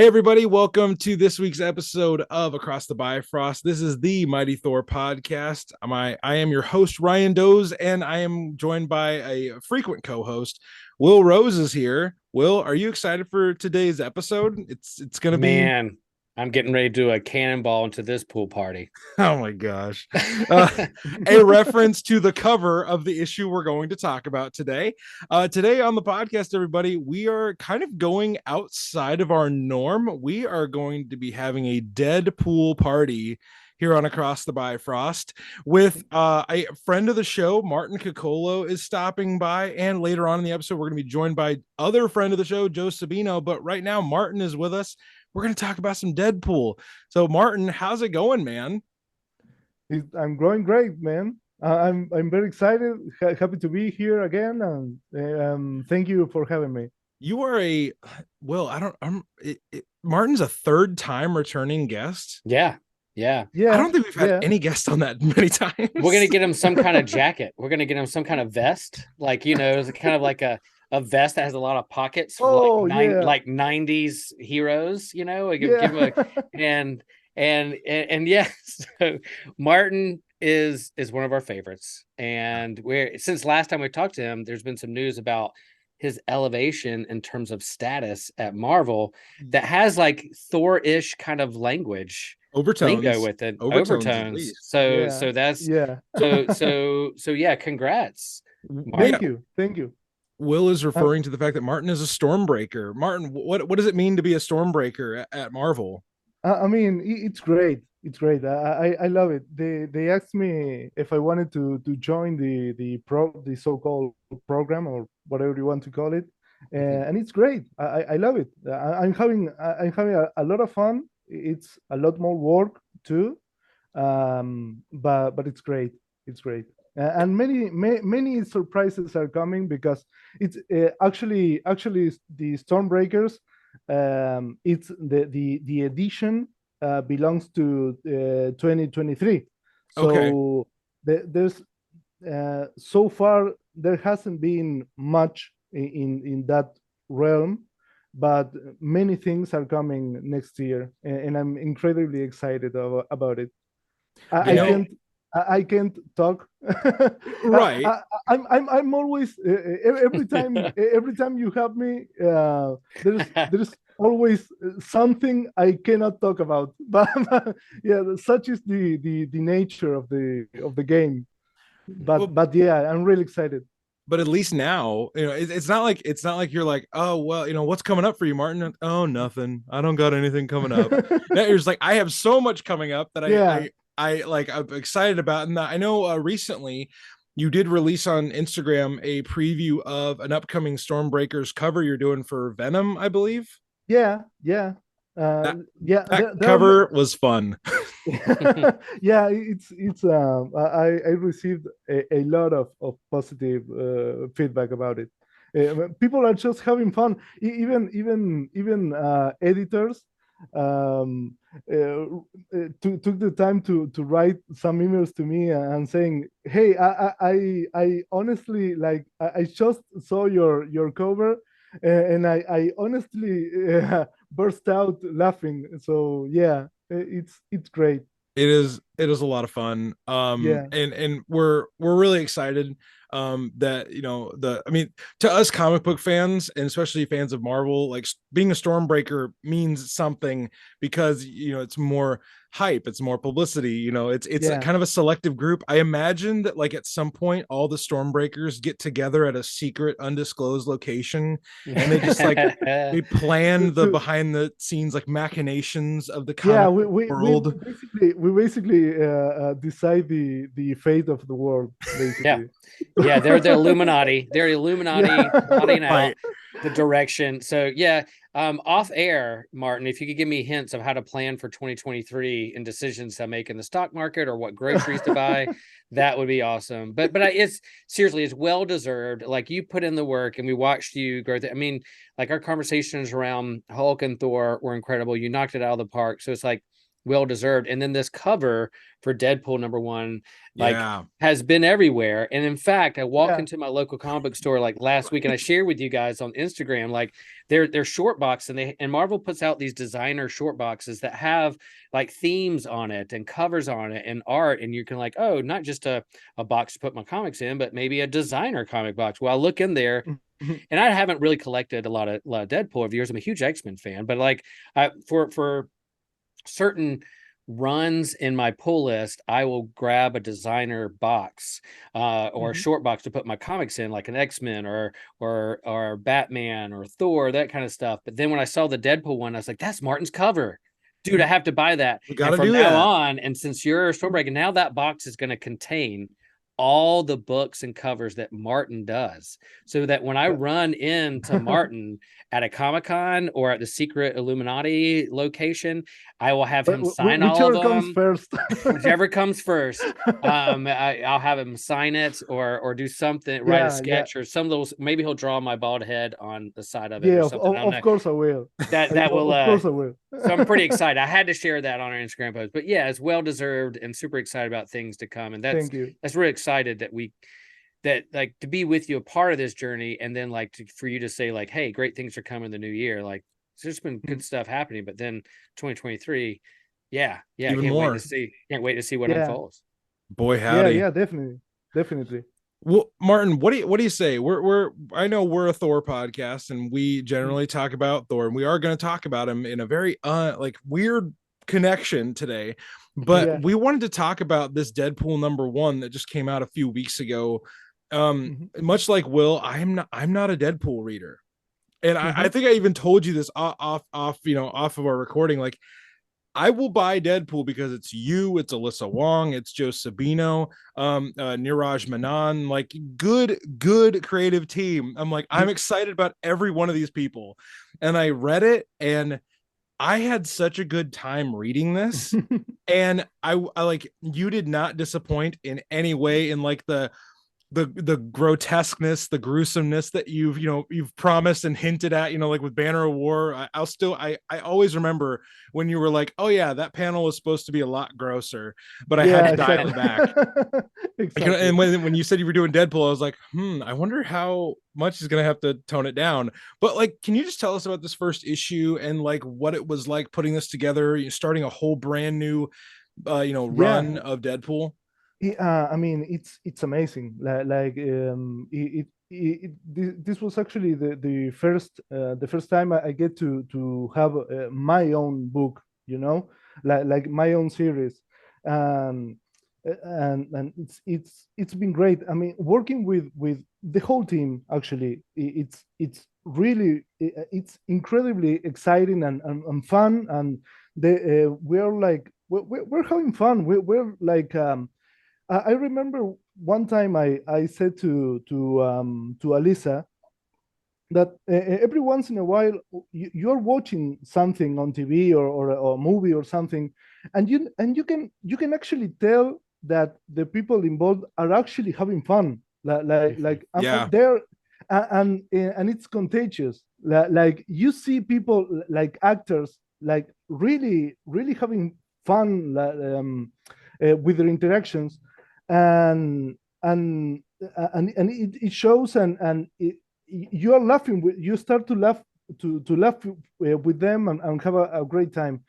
Hey everybody, welcome to this week's episode of Across the Bifrost. This is the Mighty Thor podcast. I am your host, Ryan Doze, and I am joined by a frequent co-host. Will Rose is here. Will, are you excited for today's episode? It's gonna be Man, I'm getting ready to do a cannonball into this pool party. oh my gosh. Uh, a reference to the cover of the issue we're going to talk about today. Today on the podcast, everybody, we are kind of going outside of our norm. We are going to be having a Deadpool party here on Across the Bifrost with a friend of the show, Martin Coccolo, is stopping by. And later on in the episode, we're going to be joined by other friend of the show, Joe Sabino. But right now, Martin is with us. We're going to talk about some Deadpool. So, Martin, how's it going, man? I'm growing great, man. I'm very excited, happy to be here again, and thank you for having me. You are a well, I don't. Martin's a third time returning guest. Yeah, yeah. I Yeah, don't think we've had yeah. any guests on that many times. We're gonna get him some kind of jacket. We're gonna get him some kind of vest, like it's kind of like a vest that has a lot of pockets for Oh, yeah, like 90s heroes. We could yeah. give him a and yes. So Martin is one of our favorites, and we're since last time we talked to him, there's been some news about his elevation in terms of status at Marvel that has like Thor-ish kind of language lingo Overtones, with it, overtones at overtones. least. So Yeah, so that's yeah. so yeah, congrats, Yeah, Thank you, thank you. Will is Uh, referring to the fact that Martin is a Stormbreaker. Martin, what does it mean to be a Stormbreaker at Marvel? I mean, it's great. It's great. I love it. They asked me if I wanted to join the so-called program or whatever you want to call it, Mhm. and it's great. I love it. I'm having a lot of fun. It's a lot more work too, but it's great. It's great. And many surprises are coming because it's actually the Stormbreakers. It's the edition belongs to 2023. Okay. So there's so far there hasn't been much in that realm, but many things are coming next year, and I'm incredibly excited about it. I, I I Yeah. know, can't I can't talk. right. I'm always every time you have me, there's always something I cannot talk about. But yeah, such is the nature of the game. But Well, but yeah, I'm really excited. but at least now, it's not like you're like, oh well, what's coming up for you, Martin? Oh, nothing. I don't got anything coming up. Now you're just like, I have so much coming up that I Yeah, I I like I'm excited about. And I know recently you did release on Instagram a preview of an upcoming Stormbreakers cover you're doing for Venom, I believe. yeah, yeah. That Yeah, that there are cover was fun. yeah, I received a lot of positive feedback about it. People are just having fun. Even editors um, took the time to write some emails to me and saying, "Hey, I honestly like I just saw your cover, and I honestly burst out laughing." So yeah, it's great. It is a lot of fun. Yeah, And we're really excited that the I mean, to us comic book fans and especially fans of Marvel, like being a Stormbreaker means something because it's more hype, it's more publicity, it's a yeah. kind of a selective group. I imagine that like at some point all the Stormbreakers get together at a secret undisclosed location and they just like they plan the To behind the scenes like machinations of the yeah, comic world. we basically decide the fate of the world Yeah. basically. Yeah, they're the Illuminati. They're the Yeah. Illuminati plotting Right. out the direction. So yeah, off air, Martin, if you could give me hints of how to plan for 2023 and decisions to make in the stock market or what groceries to buy, that would be awesome. But it's seriously, it's well deserved. Like you put in the work and we watched you grow. I mean, like our conversations around Hulk and Thor were incredible. You knocked it out of the park. So it's like well deserved. And then this cover for Deadpool #1 like Yeah. has been everywhere. And in fact, I walk Yeah. into my local comic book store like last week, and I shared with you guys on Instagram like they're short box, and Marvel puts out these designer short boxes that have like themes on it and covers on it and art, and you can like, oh, not just a box to put my comics in, but maybe a designer comic box. Well, I look in there, and I haven't really collected a lot of Deadpool over years. I'm a huge X-Men fan, but like for certain runs in my pull list, I will grab a designer box or a short box to put my comics in, like an X-Men or Batman or Thor, that kind of stuff. But then when I saw the Deadpool one, I was like, that's Martin's cover. Dude, I have to buy that. We got And to from do now that. on, and since you're Stormbreaker, now that box is going to contain all the books and covers that Martin does, so that when I run into Martin at a Comic-Con or at the secret Illuminati location, I will have him sign all Whichever of comes them. first. Whichever comes first. I'll have him sign it or do something, write a sketch or some little, maybe he'll draw my bald head on the side of it or something. Of course I will. That will of course I will. So I'm pretty excited. I had to share that on our Instagram post. But yeah, it's well deserved, and super excited about things to come. And Thank you. that's really excited that like to be with you a part of this journey, and then like for you to say like, hey, great things are coming the new year. Like there's been good stuff happening, but then 2023, yeah, Even can't more. Can't wait to see what unfolds. Boy, howdy. Yeah, definitely. Well, Martin, what do you say? I know we're a Thor podcast, and we generally talk about Thor, and we are going to talk about him in a very like weird connection today. But we wanted to talk about this Deadpool #1 that just came out a few weeks ago. Much like Will, I'm not a Deadpool reader, and I think I even told you this off of our recording. Like, I will buy Deadpool because it's you, it's Alyssa Wong, it's Joe Sabino, Niraj Menon, like good creative team. I'm like, I'm excited about every one of these people. And I read it, and I had such a good time reading this. And I like, you did not disappoint in any way in like the grotesqueness, the gruesomeness that you've promised and hinted at, like with Banner of War. I always remember when you were like, oh yeah, that panel was supposed to be a lot grosser, but I had to dial it back. Exactly. And when you said you were doing Deadpool, I was like, I wonder how much is gonna have to tone it down. But like, can you just tell us about this first issue and like what it was like putting this together? You're starting a whole brand new run of Deadpool. I mean, it's amazing. This was actually the first time I get to have my own book, like my own series, and it's been great. I mean, working with the whole team, actually, it's really it's incredibly exciting and fun, and we're having fun. We're like. I remember one time I said to Alyssa that every once in a while you're watching something on TV or a movie or something, and you can actually tell that the people involved are actually having fun. Like there, and it's contagious. Like you see people like actors like really having fun with their interactions. And it shows, and you are laughing. You start to laugh with them and have a great time.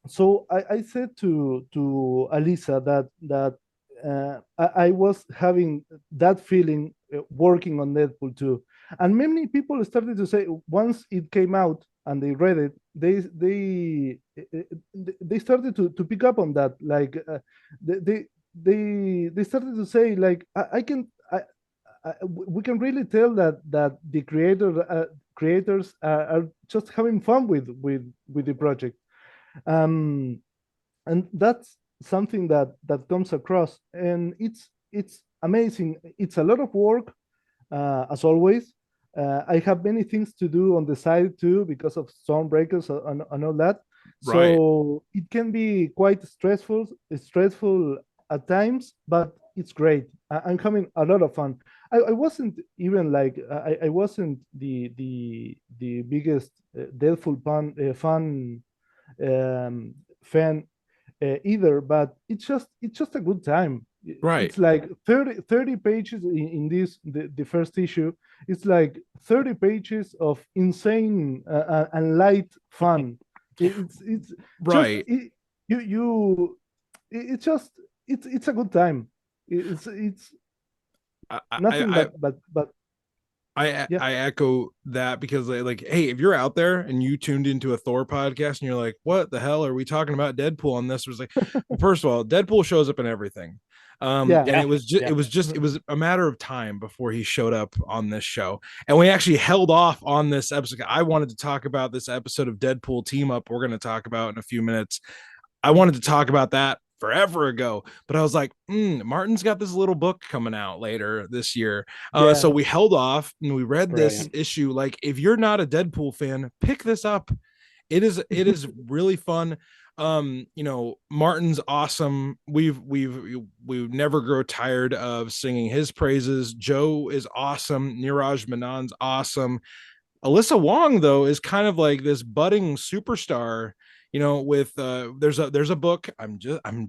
So I said to Alyssa that I was having that feeling working on Deadpool too, and many people started to say once it came out and they read it, they started to pick up on that. Like they started to say like we can really tell that the creators are just having fun with the project, and that's something that comes across, and it's amazing. It's a lot of work, as always. I have many things to do on the side too because of Stormbreakers and all that. So it can be quite stressful at times, but it's great. I'm having a lot of fun. I wasn't even like I wasn't the biggest Deadpool fan fan either, but it's just a good time. Right. It's like 30 pages in this the first issue. It's like 30 pages of insane and light fun. It's just Right. it's just it's a good time. It's I I nothing I but yeah. I echo that because like, hey, if you're out there and you tuned into a Thor podcast and you're like, what the hell are we talking about Deadpool on this? It was like, well, first of all, Deadpool shows up in everything. Yeah. And it was a matter of time before he showed up on this show. And we actually held off on this episode. I wanted to talk about this episode of Deadpool Team-Up we're going to talk about in a few minutes. I wanted to talk about that forever ago, but I was like, Martin's got this little book coming out later this year. So Yeah. we held off and we read this Brilliant. issue. Like, if you're not a Deadpool fan, pick this up. It is really fun. Martin's awesome. We never grow tired of singing his praises. Joe is awesome. Niraj Menon's awesome. Alyssa Wong, though, is kind of like this budding superstar. With there's a book. I'm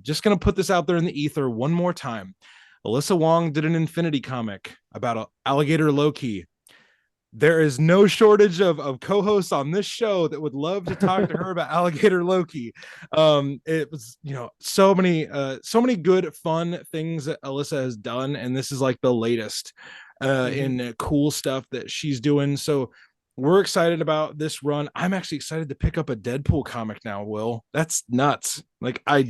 just gonna put this out there in the ether one more time. Alyssa Wong did an Infinity comic about alligator Loki. There is no shortage of co-hosts on this show that would love to talk to her about alligator Loki. It was, so many good fun things that Alyssa has done, and this is like the latest in cool stuff that she's doing. So we're excited about this run. I'm actually excited to pick up a Deadpool comic now, Will. That's nuts. Like, I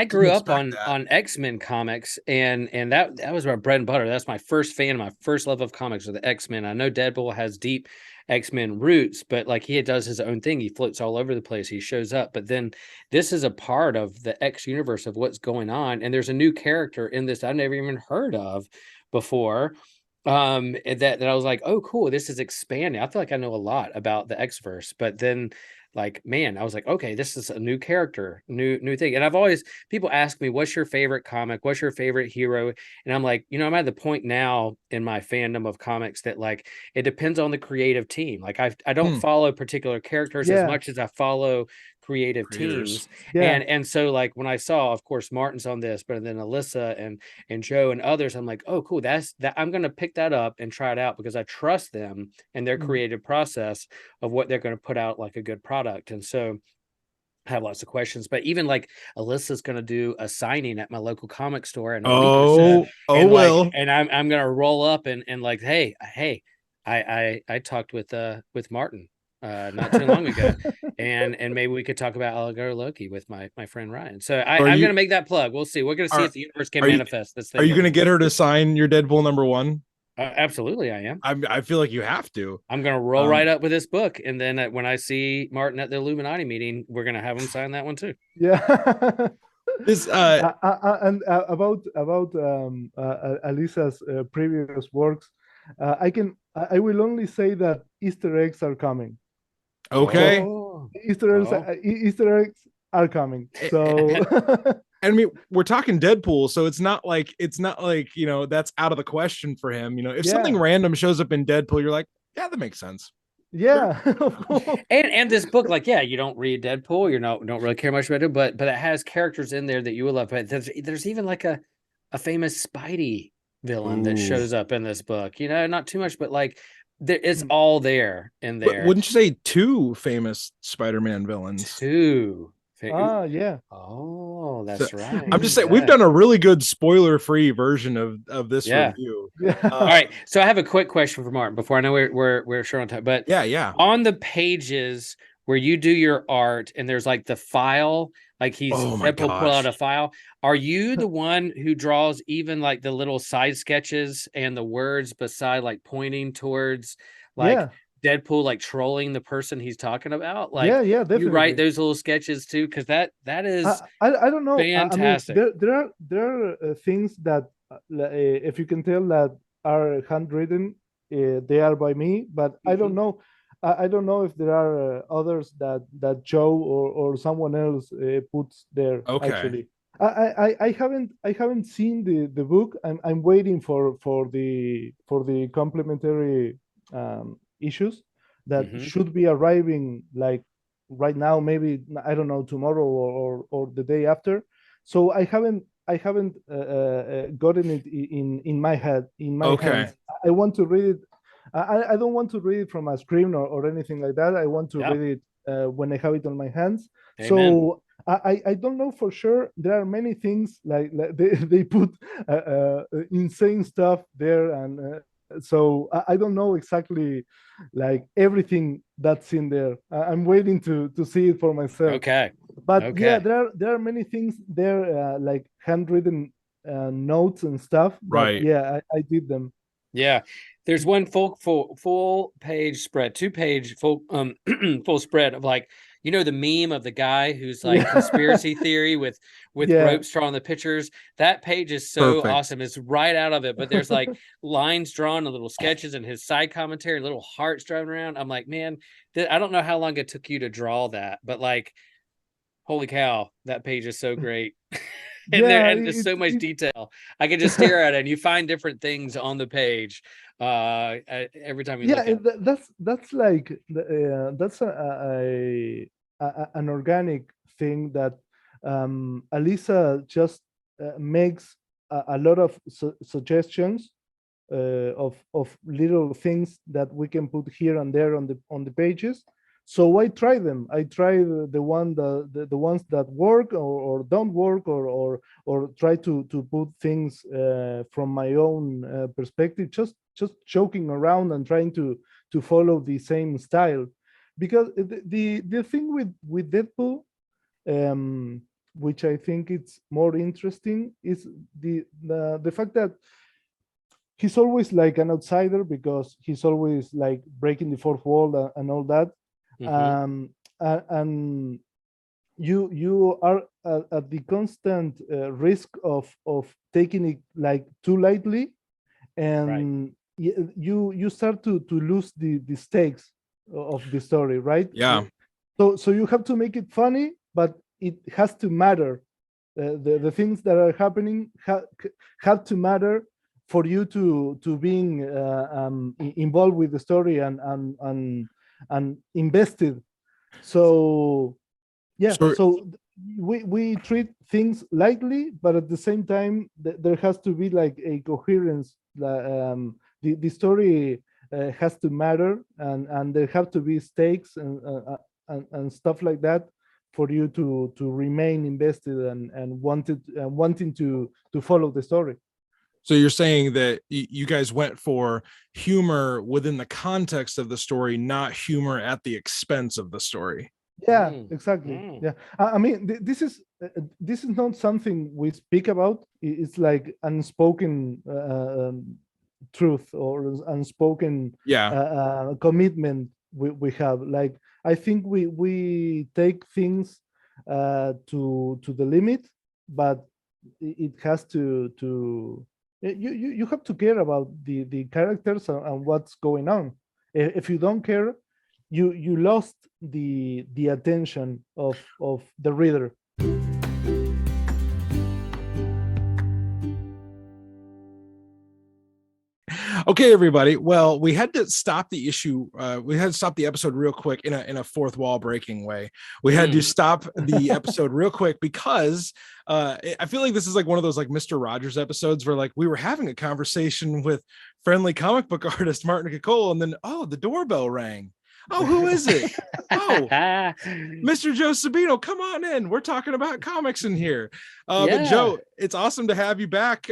grew up on X-Men comics, and that was my bread and butter. That's my first fan, my first love of comics are the X-Men. I know Deadpool has deep X-Men roots, but like he does his own thing. He floats all over the place. He shows up, but then this is a part of the X universe of what's going on, and there's a new character in this I've never even heard of before. That I was like, oh cool, this is expanding. I feel like I know a lot about the X-verse, but then like, man, I was like, okay, this is a new character, new thing. And I've always, people ask me, what's your favorite comic, what's your favorite hero? And I'm like, I'm at the point now in my fandom of comics that like it depends on the creative team. Like I don't follow particular characters as much as I follow creative teams. And so like when I saw, of course, Martin's on this, but then Alyssa and Joe and others, I'm like, oh cool, that's that. I'm gonna pick that up and try it out because I trust them and their creative process of what they're going to put out like a good product. And so I have lots of questions, but even like Alyssa's going to do a signing at my local comic store in a week or so. And well, and I'm going to roll up and like, hey, I talked with Martin not too long ago, and maybe we could talk about alligator Loki with my friend Ryan. So I'm going to make that plug. We'll see. We're going to see if the universe can manifest this thing. Are you going to get her to sign your Deadpool #1? Absolutely, I am. I feel like you have to. I'm going to roll right up with this book, and then when I see Martin at the Illuminati meeting, we're going to have him sign that one too. Yeah. This and about Alyssa's previous works, I will only say that Easter eggs are coming. Okay. Easter eggs are coming. So I mean, we're talking Deadpool, so it's not like that's out of the question for him. If something random shows up in Deadpool, you're like, yeah, that makes sense. Yeah. and this book, like, you don't read Deadpool, don't really care much about it, but it has characters in there that you will love. But there's even like a famous Spidey villain that shows up in this book. Not too much, but like it's all there in there. Wouldn't you say 2 famous Spider-Man villains? 2. Yeah. Oh, that's right. I'm just saying we've done a really good spoiler-free version of this review. All right. So I have a quick question for Martin before I know we're short on time. But yeah. On the pages where you do your art and there's like the file, like Deadpool pull out a file. Are you the one who draws even like the little side sketches and the words beside, like pointing towards like Deadpool like trolling the person he's talking about? Like, definitely. You write those little sketches too, because that is I don't know. Fantastic. I mean, there are things that if you can tell that are handwritten, they are by me, but I don't know. I don't know if there are others that Joe or someone else puts there. Okay. Actually, I haven't seen the book. I'm waiting for the complementary issues that should be arriving like right now, maybe I don't know, tomorrow or the day after. So I haven't gotten it in my head, in my Okay. hands. I want to read it. I don't want to read it from a screen or anything like that. I want to Yeah. read it when I have it on my hands. Amen. So I don't know for sure. There are many things like they put insane stuff there, and so I don't know exactly like everything that's in there. I'm waiting to see it for myself. Okay. But yeah, Okay. there are many things there, like handwritten notes and stuff that, Right. yeah, I did them. Yeah. There's one full page spread, 2-page full full spread of like, the meme of the guy who's like Yeah. conspiracy theory with Yeah. ropes drawing the pictures. That page is so Perfect. awesome. It's right out of it, but there's like lines drawn and little sketches and his side commentary, little hearts driving around. I'm like, man, I don't know how long it took you to draw that, but like, holy cow, that page is so great. Yeah, There's so much detail. I can just stare at it and you find different things on the page every time you yeah, look at it. that's like that's an organic thing that Alisa just makes a lot of suggestions of little things that we can put here and there on the pages. So I try them. I try the ones that work or don't work, or try to put things from my own perspective, just joking around and trying to follow the same style. Because the thing with Deadpool, which I think it's more interesting, is the fact that he's always like an outsider, because he's always like breaking the fourth wall and all that. Mhm. And you are at the constant risk of taking it like too lightly, Right. and you start to lose the stakes of the story, right? Yeah. So you have to make it funny, but it has to matter. The things that are happening have to matter for you to being involved with the story and invested. So yeah, So so we treat things lightly, but at the same time there has to be like a coherence. The story has to matter, and there have to be stakes and stuff like that for you to remain invested and wanting to follow the story. So you're saying that you guys went for humor within the context of the story, not humor at the expense of the story. Yeah, Mm. exactly. Mm. Yeah, I mean, this is not something we speak about. It's like unspoken truth, or unspoken Yeah. commitment we have. Like, I think we take things to the limit, but it has to you have to care about the characters and what's going on. If you don't care, you lost the attention of the reader. Okay, everybody. Well, we had to stop the issue. We had to stop the episode real quick in a fourth wall breaking way. We had to stop the episode real quick because I feel like this is like one of those like Mr. Rogers episodes where like we were having a conversation with friendly comic book artist Martin Coccolo, and then the doorbell rang. Oh, who is it? Oh, Mr. Joe Sabino, come on in. We're talking about comics in here. But Joe, it's awesome to have you back.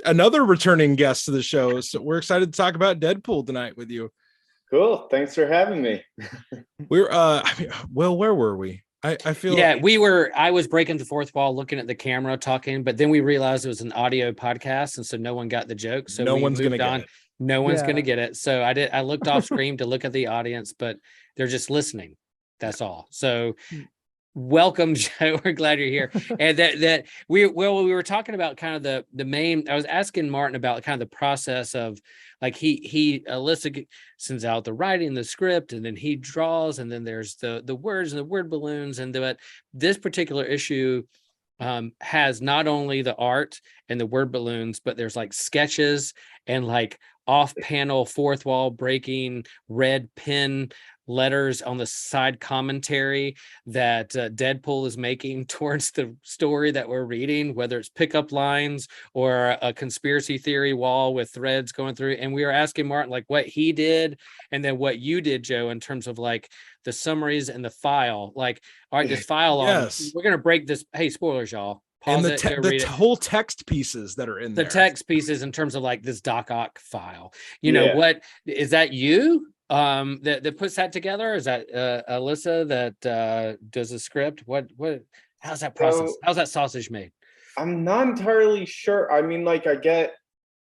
Another returning guest to the show. So we're excited to talk about Deadpool tonight with you. Cool. Thanks for having me. We're well, where were we? I feel I was breaking the fourth wall, looking at the camera, talking, but then we realized it was an audio podcast, and so no one got the joke. So no we one's gonna moved on. get it. No one's gonna get it. So I looked off screen to look at the audience, but they're just listening. That's all. So welcome, Joe. We're glad you're here. And that we were talking about kind of the main. I was asking Martin about kind of the process of like he Alyssa sends out the writing, the script, and then he draws, and then there's the words and the word balloons. And but this particular issue has not only the art and the word balloons, but there's like sketches and like off panel fourth wall breaking red pen letters on the side commentary that Deadpool is making towards the story that we're reading, whether it's pickup lines or a conspiracy theory wall with threads going through. And we were asking Martin like what he did and then what you did, Joe, in terms of like the summaries and the file. Like, all right, this file Yes. we're gonna break this. Hey, spoilers, y'all. And Pause it, go read it. whole text pieces that are in The there. text pieces in terms of like this doc file. You know, what is that you that puts that together? Is that Alyssa that does the script? What how's that process? How's that sausage made? I'm not entirely sure. I mean, like I get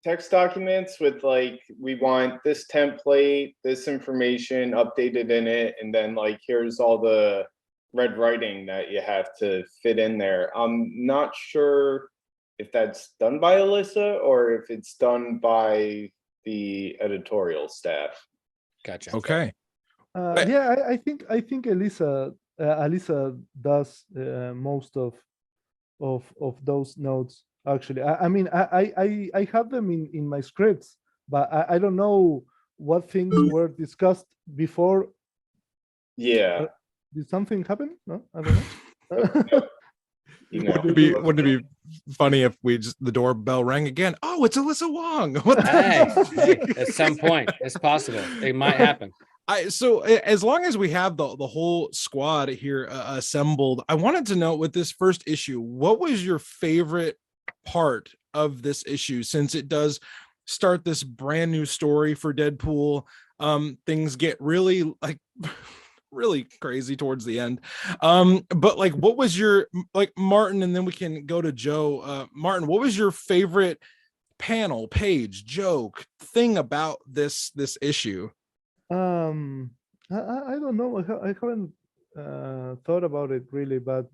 text documents with like, we want this template, this information updated in it, and then like here's all the red writing that you have to fit in there. I'm not sure if that's done by Alyssa or if it's done by the editorial staff. Gotcha. Okay. I think Alyssa does most of those notes. Actually, I mean, I have them in my scripts, but I don't know what things were discussed before. Yeah. Did something happen? No, I don't know. Wouldn't it be funny if the doorbell rang again? Oh, it's Alyssa Wong. What the hey, at some point, it's possible. It might happen. So as long as we have the whole squad here assembled, I wanted to know with this first issue, what was your favorite part of this issue, since it does start this brand new story for Deadpool? Things get really like really crazy towards the end, but like what was your, like, Martin, and then we can go to Joe. Martin, what was your favorite panel, page, joke, thing about this issue? I don't know. I haven't thought about it really, but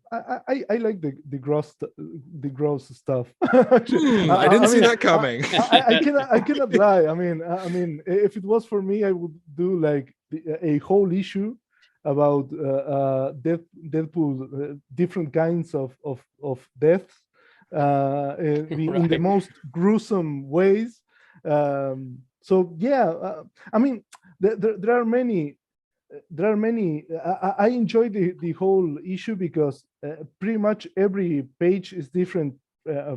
I like the gross stuff. Actually, I didn't see that coming. I cannot lie. I mean, if it was for me, I would do like a whole issue about Deadpool, different kinds of deaths in the most gruesome ways. So yeah, I mean, there are many. I enjoy the whole issue because pretty much every page is different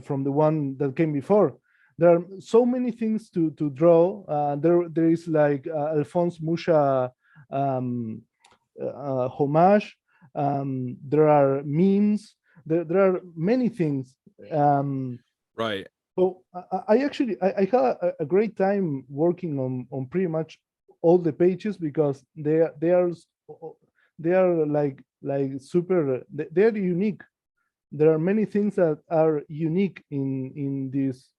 from the one that came before. There are so many things to draw. There is like Alphonse Musha homage. There are memes. There are many things. Right. So I actually had a great time working on pretty much all the pages because they are like super. They're unique. There are many things that are unique in this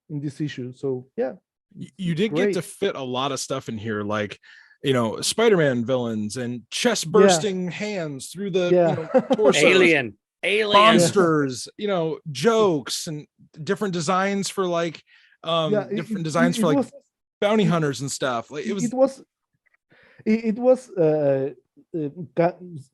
issue. So yeah, you did get to fit a lot of stuff in here, like, you know, Spider-Man villains and chest bursting hands through the torsos. alien monsters, you know, jokes and different designs for like different designs for like bounty hunters and stuff. Like it was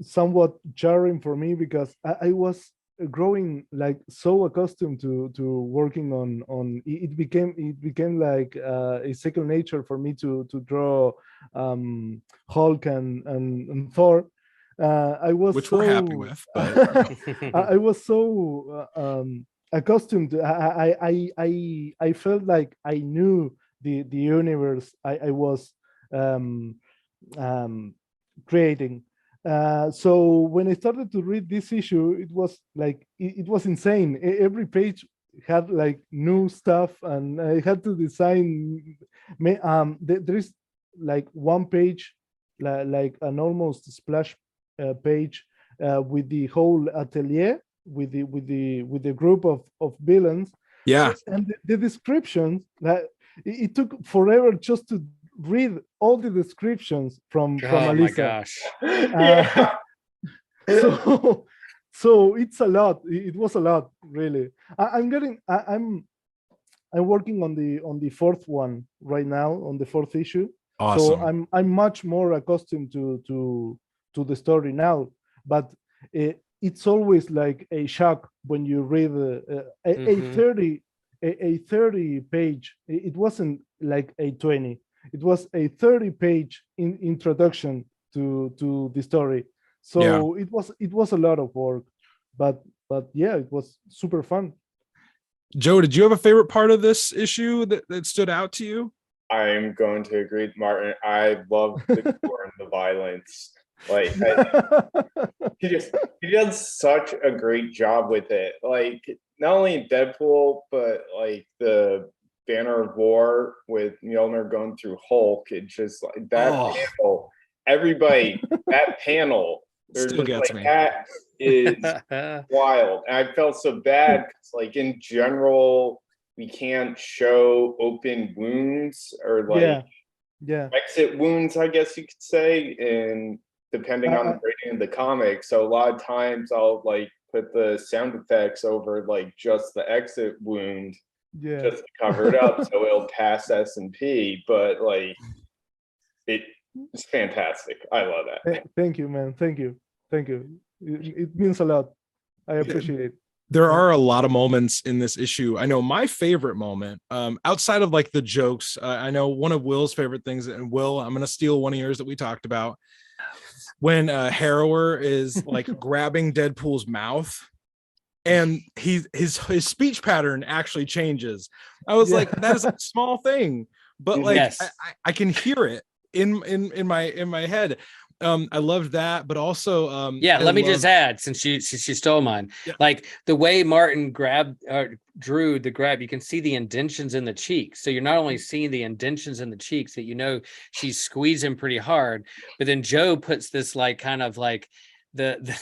somewhat jarring for me because I was growing like so accustomed to working on it became like a second nature for me to draw Hulk and Thor. I was which we're happy with, but I was so accustomed to, I felt like I knew the universe I was creating. So when I started to read this issue, it was like it was insane. Every page had like new stuff, and I had to design. There is like one page, like an almost splash page with the whole atelier, with the group of villains. Yeah, and the descriptions that it took forever just to read all the descriptions from Alyssa. My gosh. So it's a lot. It was a lot, really. I'm working on the fourth one right now, on the fourth issue. Awesome. So I'm much more accustomed to the story now, but it's always like a shock when you read a 30 page. It wasn't like a 20. It was a 30 page introduction to the story. So it was a lot of work, but yeah, it was super fun. Joe, did you have a favorite part of this issue that stood out to you? I'm going to agree with Martin. I love the gore and the violence. Like he does such a great job with it. Like not only in Deadpool, but like the Banner of War with Mjolnir going through Hulk. It's just like that panel. Everybody, that panel. There's Still just gets like me. that is wild. And I felt so bad because, like, in general, we can't show open wounds or like exit wounds, I guess you could say, and depending on the rating of the comic. So a lot of times I'll like put the sound effects over like just the exit wound, just to cover it up so it'll pass S&P. But like it's fantastic. I love that. Thank you, man. Thank you. It means a lot. I appreciate it. There are a lot of moments in this issue. I know my favorite moment, outside of like the jokes, I know one of Will's favorite things, and Will, I'm going to steal one of yours that we talked about, when Harrower is like grabbing Deadpool's mouth and his speech pattern actually changes. I was like, that is a small thing, but like I can hear it in my head. I loved that, but also let me just add, since she stole mine, like the way Martin drew the grab, you can see the indentions in the cheeks. So you're not only seeing the indentions in the cheeks that she's squeezing pretty hard, but then Joe puts this like kind of like the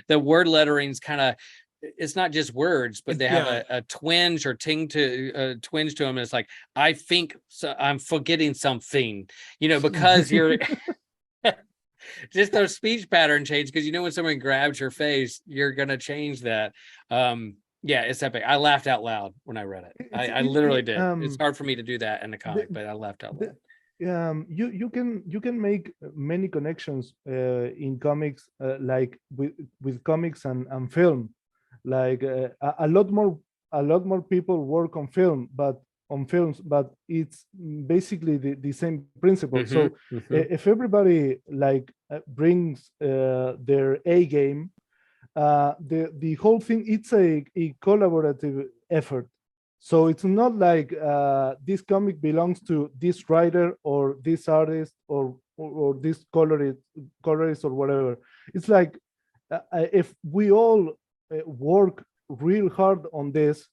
word letterings kind of, it's not just words, but they have a twinge or twinge to them. And it's like, I think so, I'm forgetting something, because you're just those speech pattern change, because when someone grabs your face, you're gonna change that. It's epic. I laughed out loud when I read it. I literally did. It's hard for me to do that in the comic, but I laughed out loud. You can make many connections in comics, like with comics and film. Like a lot more people work on films, but it's basically the same principle. So if everybody like brings their A game, the whole thing, it's a collaborative effort. So it's not like this comic belongs to this writer or this artist or this colorist or whatever. It's like if we all work real hard on this,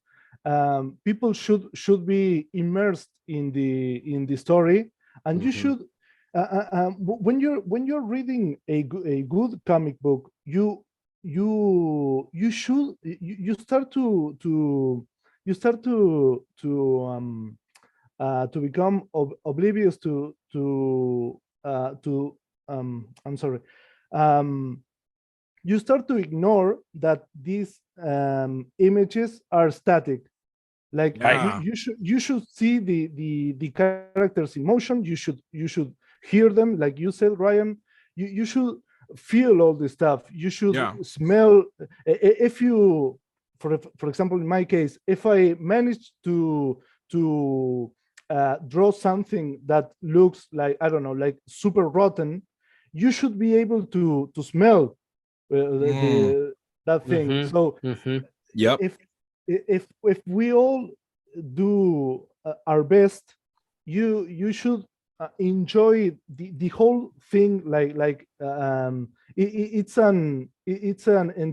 people should be immersed in the story, and you should when you're reading a good comic book, you start to become oblivious to I'm sorry, you start to ignore that these images are static. Like you should see the characters in motion. You should hear them, like you said, Ryan. You should feel all this stuff. You should smell. If you, for example, in my case, if I manage to draw something that looks like, I don't know, like super rotten, you should be able to smell that thing. So if we all do our best, you should enjoy the whole thing. It's an entity.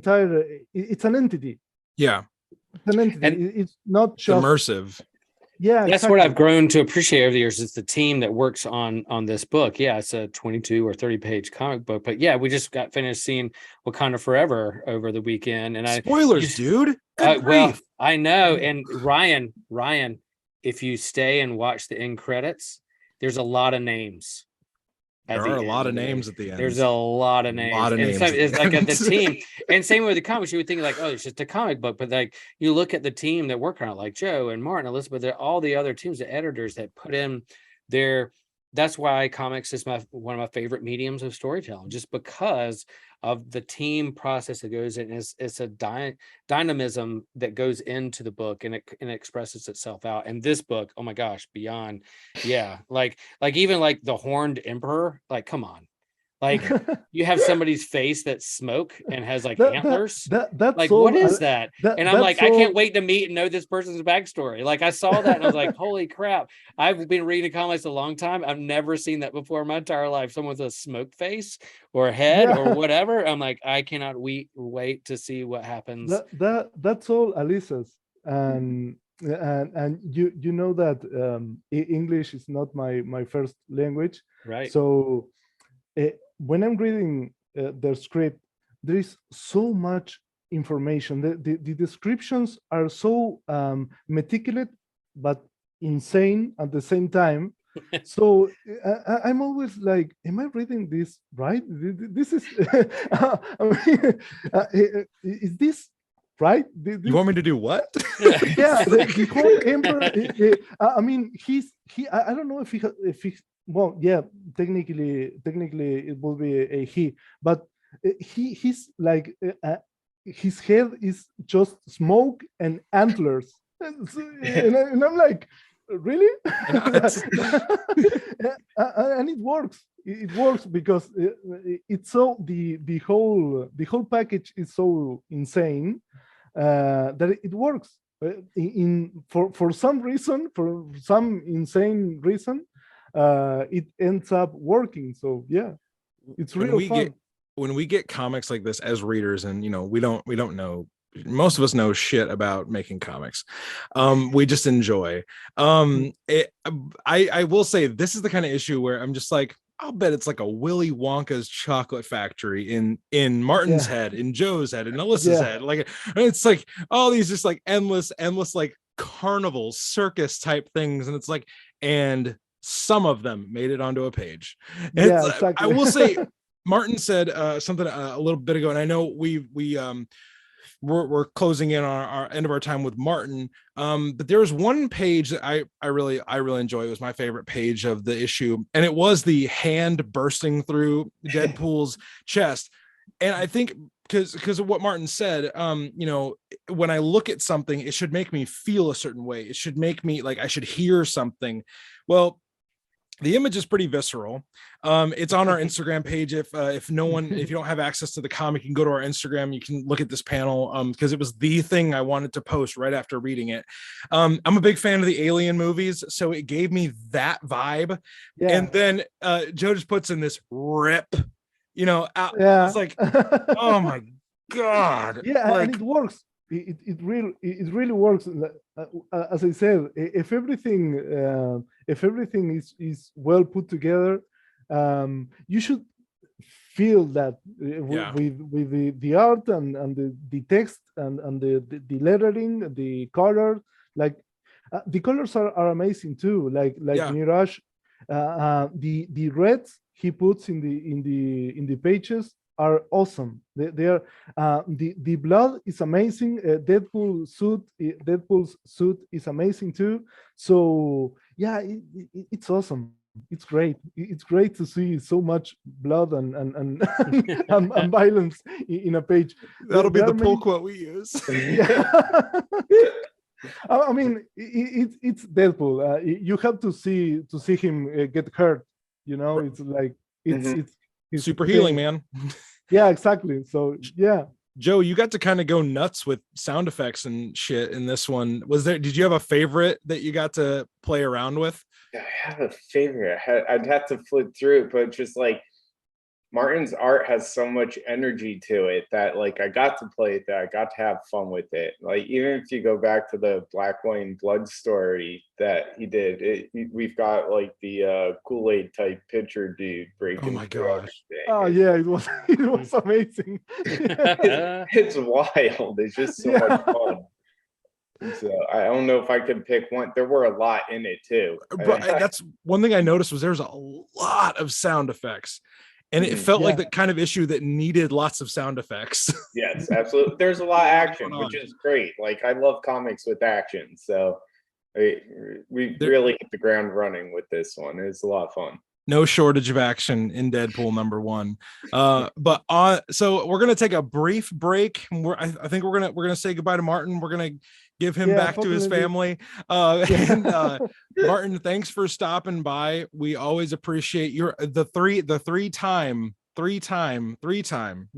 It's an entity. It's not just immersive. Yeah, that's exactly what I've grown to appreciate over the years. It's the team that works on this book. Yeah, it's a 22 or 30 page comic book, but yeah, we just got finished seeing Wakanda Forever over the weekend, and spoilers, dude. Well, I know. And Ryan, if you stay and watch the end credits, there's a lot of names. There are a lot of names at the end. There's a lot of names. It's like the team. And same with the comics, you would think like, oh, it's just a comic book. But like you look at the team that work on it, like Joe and Martin, Elizabeth, all the other teams, the editors that put in their. That's why comics is one of my favorite mediums of storytelling, just because of the team process that goes in. It's a dynamism that goes into the book, and it expresses itself out. And this book, oh my gosh, beyond, like even like the Horned Emperor, like come on, Like you have somebody's face that's smoke and has like That- antlers. that's Like, all. what is that? And I'm like, that's I can't all- wait to meet and know this person's backstory. Like I saw that and I was like, holy crap. I've been reading comics a long time. I've never seen that before in my entire life. Someone with a smoke face or a head Yeah. or whatever. I'm like, I cannot wait to see what happens. That's all Alisa's. And you know that English is not my first language. Right. So when I'm reading their script, there is so much information. The descriptions are so meticulous, but insane at the same time. So I'm always like, am I reading this right? This is, I mean, is this right? You want me to do what? Yeah, the whole emperor. I mean, I don't know if he. Well, yeah, technically, it will be a he, but he's like his head is just smoke and antlers, and I'm like, really? And it works. It works because it's so the whole package is so insane that it works. For some reason, for some insane reason, it ends up working. So yeah, it's really fun. When we get comics like this as readers, and we don't know, most of us know shit about making comics. We just enjoy. I will say this is the kind of issue where I'm just like, I'll bet it's like a Willy Wonka's chocolate factory in Martin's head, in Joe's head, in Alyssa's head. Like it's like all these just like endless like carnival circus type things, and it's like, and some of them made it onto a page. Yeah, exactly. I will say, Martin said something a little bit ago, and I know we're closing in on our end of our time with Martin, but there was one page that I really enjoy. It was my favorite page of the issue, and it was the hand bursting through Deadpool's chest. And I think because of what Martin said, when I look at something, it should make me feel a certain way. It should make me like I should hear something. Well, the image is pretty visceral. It's on our Instagram page. If you don't have access to the comic, you can go to our Instagram. You can look at this panel because it was the thing I wanted to post right after reading it. I'm a big fan of the Alien movies, so it gave me that vibe. Yeah. And then Joe just puts in this rip, out. Yeah. It's like, oh my God. Yeah, and it works. It really works. As I said, if everything is well put together, you should feel that with the art and the text and the lettering, the color, like the colors are amazing too. Like Mirage, the reds he puts in the pages are awesome. They are the blood is amazing. Deadpool's suit is amazing too. So yeah, it's awesome. It's great. It's great to see so much blood and violence in a page. That'll be the pull quote we use. I mean, it's Deadpool. You have to see him get hurt. It's like it's super healing, man. Yeah, exactly. So yeah, Joe, you got to kind of go nuts with sound effects and shit in this one. Did you have a favorite that you got to play around with? I have a favorite. I'd have to flip through it, but just like Martin's art has so much energy to it that like I got to play it, that I got to have fun with it. Like even if you go back to the Black, White, and Blood story that he did, we've got like the Kool-Aid type pitcher dude breaking. Oh my gosh! Oh yeah, it was amazing. It's wild. It's just so much fun. So I don't know if I could pick one. There were a lot in it too. But that's one thing I noticed was there's a lot of sound effects. And it felt like the kind of issue that needed lots of sound effects. Yes, absolutely. There's a lot of action, which is great. Like I love comics with action. So we really hit the ground running with this one. It's a lot of fun. No shortage of action in Deadpool #1. So we're gonna take a brief break. I think we're gonna say goodbye to Martin. We're gonna give him back to his family. Martin, thanks for stopping by. We always appreciate the three-time three-time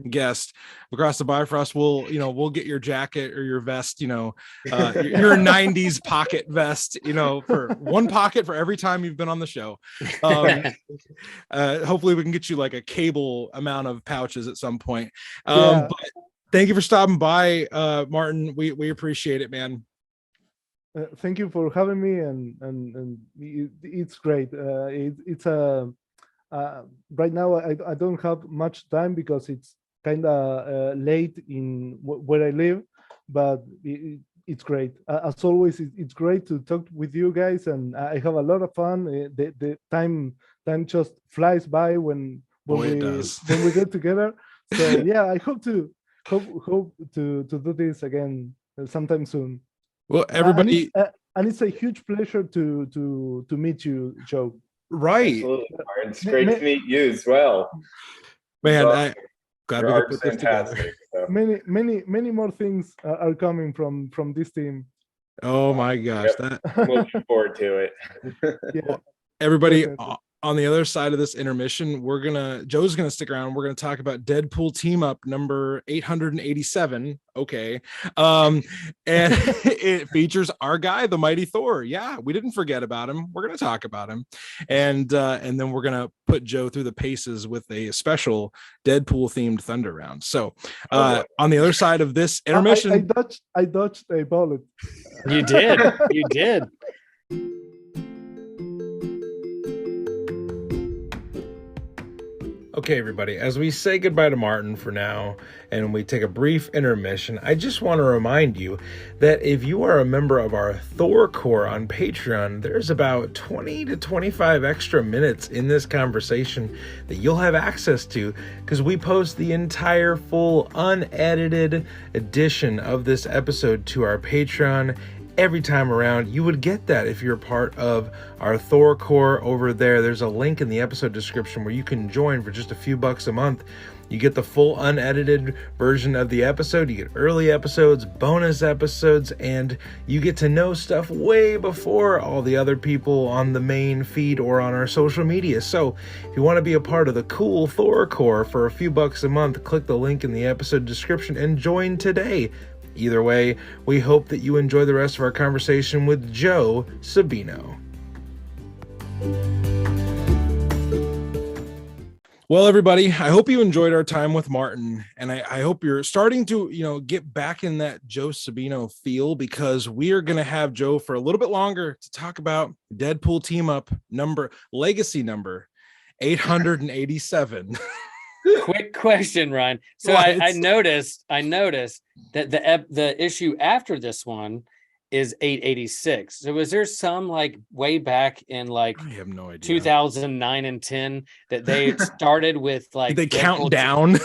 guest Across the Bifrost. We'll get your jacket or your vest, your 90s pocket vest, for one pocket for every time you've been on the show. Hopefully we can get you like a cable amount of pouches at some point. But thank you for stopping by, Martin. We appreciate it, man. Thank you for having me, and it's great. It's a right now I don't have much time because it's kind of late in where I live, but it's great. As always, it's great to talk with you guys, and I have a lot of fun. The time just flies by when we get together. So yeah, I hope to do this again sometime soon. Well, everybody, and it's a huge pleasure to meet you, Joe. Right. Absolutely. It's great to meet you as well. Man, I'm glad we could put this fantastic. together. So. Many more things are coming from this team. Oh my gosh, I'm looking forward to it. Yeah. Everybody, Definitely. on the other side of this intermission, Joe's gonna stick around. We're gonna talk about Deadpool Team-Up number 887. Okay. And it features our guy, the mighty Thor. Yeah, we didn't forget about him. We're gonna talk about him. And then we're gonna put Joe through the paces with a special Deadpool themed Thunder round. So on the other side of this intermission, I dodged a bullet. You did. Okay, everybody, as we say goodbye to Martin for now and we take a brief intermission, I just want to remind you that if you are a member of our Thor Corps on Patreon, there's about 20 to 25 extra minutes in this conversation that you'll have access to because we post the entire full unedited edition of this episode to our Patreon every time around. You would get that if you're part of our Thor Corps over there. There's a link in the episode description where you can join for just a few bucks a month. You get the full unedited version of the episode. You get early episodes, bonus episodes, and you get to know stuff way before all the other people on the main feed or on our social media. So if you want to be a part of the cool Thor Corps for a few bucks a month, click the link in the episode description and join today. Either way, we hope that you enjoy the rest of our conversation with Joe Sabino. Well, everybody, I hope you enjoyed our time with Martin, and I hope you're starting to, get back in that Joe Sabino feel, because we are going to have Joe for a little bit longer to talk about Deadpool Team-Up legacy number 887. Quick question, Ryan. So I noticed that the issue after this one is 886. So was there some like way back in like I have no idea 2009 and 10 that they started with like they count down?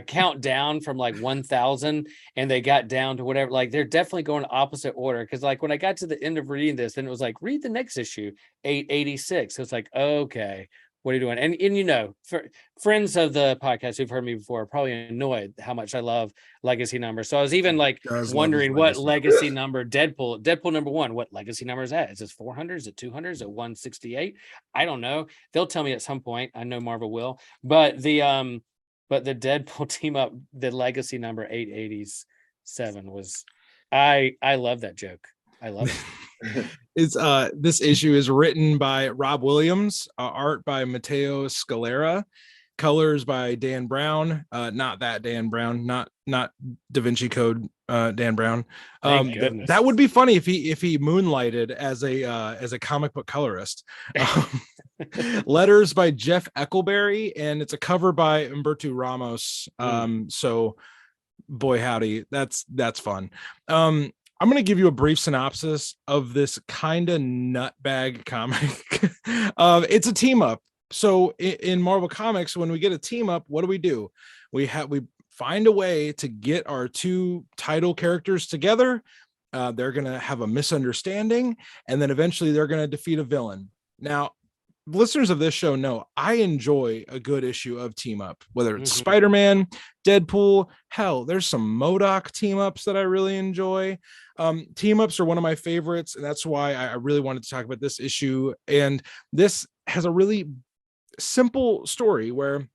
Count down from like 1000 and they got down to whatever. Like they're definitely going opposite order, because like when I got to the end of reading this, then it was like read the next issue 886. So it's like, okay, what are you doing? And for friends of the podcast who've heard me before are probably annoyed how much I love legacy numbers. So I was even like wondering what legacy number Deadpool number 1, what legacy number is that? Is it 400? Is it 200? Is it 168? I don't know. They'll tell me at some point. I know Marvel will. But the Deadpool Team-Up, the legacy number 887 was, I love that joke. I love it. This issue is written by Rob Williams, art by Matteo Scalera, colors by Dan Brown, not that Dan Brown, not Da Vinci Code Dan Brown. That would be funny if he moonlighted as a comic book colorist. Letters by Jeff Eckelberry, and it's a cover by Humberto Ramos. So boy howdy, that's fun. I'm going to give you a brief synopsis of this kind of nutbag comic. It's a team up. So in Marvel Comics, when we get a team up, what do? We find a way to get our two title characters together. They're going to have a misunderstanding, and then eventually they're going to defeat a villain. Now, listeners of this show know I enjoy a good issue of team up, whether it's Spider-Man, Deadpool, hell, there's some MODOK team ups that I really enjoy. Team ups are one of my favorites, and that's why I really wanted to talk about this issue. And this has a really simple story where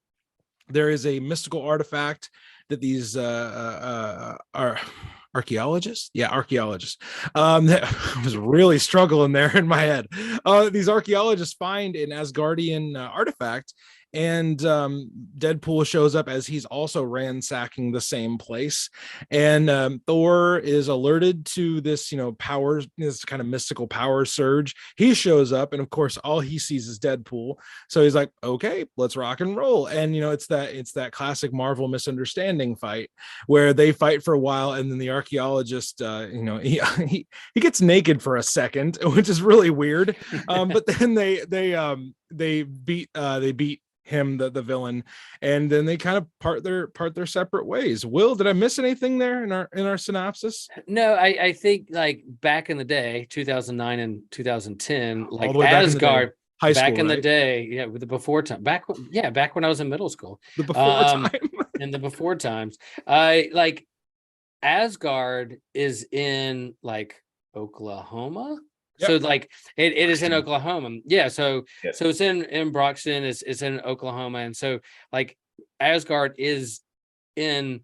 there is a mystical artifact that these are archaeologists. Yeah, archaeologists. That I was really struggling there in my head. These archaeologists find an Asgardian artifact, and Deadpool shows up as he's also ransacking the same place. And Thor is alerted to this, power, this kind of mystical power surge. He shows up, and of course, all he sees is Deadpool. So he's like, "Okay, let's rock and roll." And it's that classic Marvel misunderstanding fight where they fight for a while, and then the archaeologist, he gets naked for a second, which is really weird. But then they beat him, the villain, and then they kind of part their separate ways. Will, did I miss anything there in our synopsis? No, I think like back in the day, 2009 and 2010, like all the way Asgard. High school, back in right? the day, yeah, with the before time, back when I was in middle school, The before time. in the before times, I like Asgard is in like Oklahoma. Yep. So like it is in Oklahoma. Yeah. So Yes. so it's in Broxton, it's in Oklahoma. And so like Asgard is in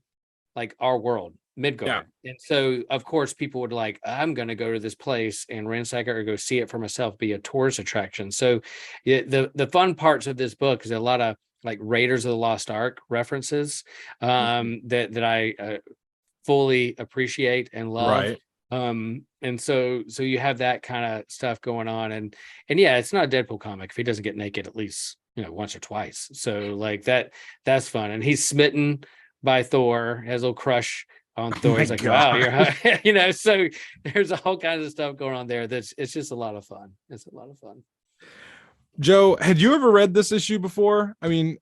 like our world, Midgard. Yeah. And so of course people would like, I'm gonna go to this place and ransack it or go see it for myself, be a tourist attraction. So the fun parts of this book is a lot of like Raiders of the Lost Ark references that I fully appreciate and love. Right. And so you have that kind of stuff going on, and yeah, it's not a Deadpool comic if he doesn't get naked at least once or twice. So like that's fun, and he's smitten by Thor, has a little crush on Thor. He's like, wow, you're so there's all kinds of stuff going on there. It's just a lot of fun. It's a lot of fun. Joe, had you ever read this issue before? I mean,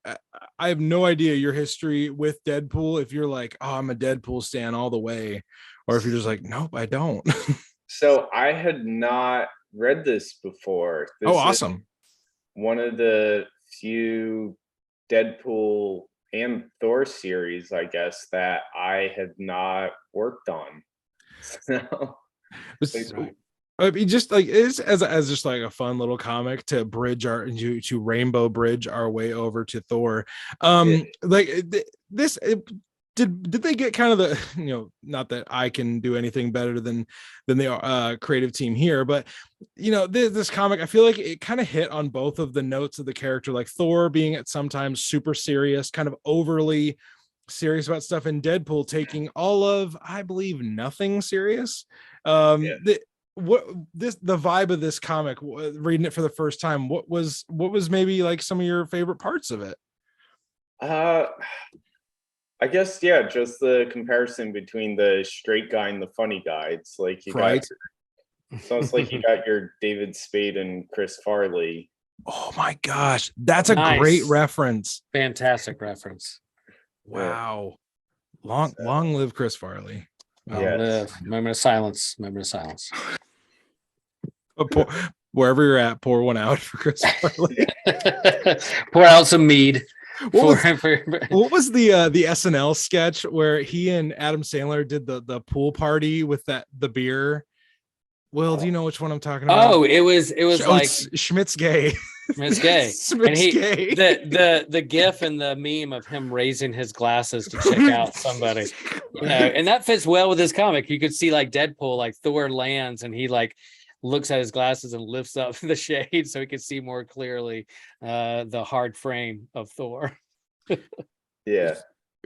I have no idea your history with Deadpool. If you're like, oh, I'm a Deadpool stan all the way, or if you're just like, nope, I don't. So I had not read this before. This oh, awesome. One of the few Deadpool and Thor series, I guess, that I have not worked on. So, I mean, just like it's as just like a fun little comic to bridge to rainbow bridge our way over to Thor. Did they get kind of the not that I can do anything better than the creative team here, but this comic, I feel like it kind of hit on both of the notes of the character, like Thor being at sometimes super serious, kind of overly serious about stuff, and Deadpool taking all of, I believe, nothing serious. The vibe of this comic, reading it for the first time, what was maybe like some of your favorite parts of it? I guess, yeah, just the comparison between the straight guy and the funny guy. It's like sounds like you got your David Spade and Chris Farley. Oh my gosh, that's a great reference. Fantastic reference. Wow. Long live Chris Farley. Moment of silence. Wherever you're at, pour one out for Chris Farley. Pour out some mead. What was the SNL sketch where he and Adam Sandler did the pool party with the beer? Will, do you know which one I'm talking about? Oh, it was like Schmidt's gay. Schmidt's gay. Schmidt's gay. The gif and the meme of him raising his glasses to check out somebody. And that fits well with this comic. You could see like Deadpool, like Thor lands and he like looks at his glasses and lifts up the shade so he can see more clearly the hard frame of Thor. Yeah.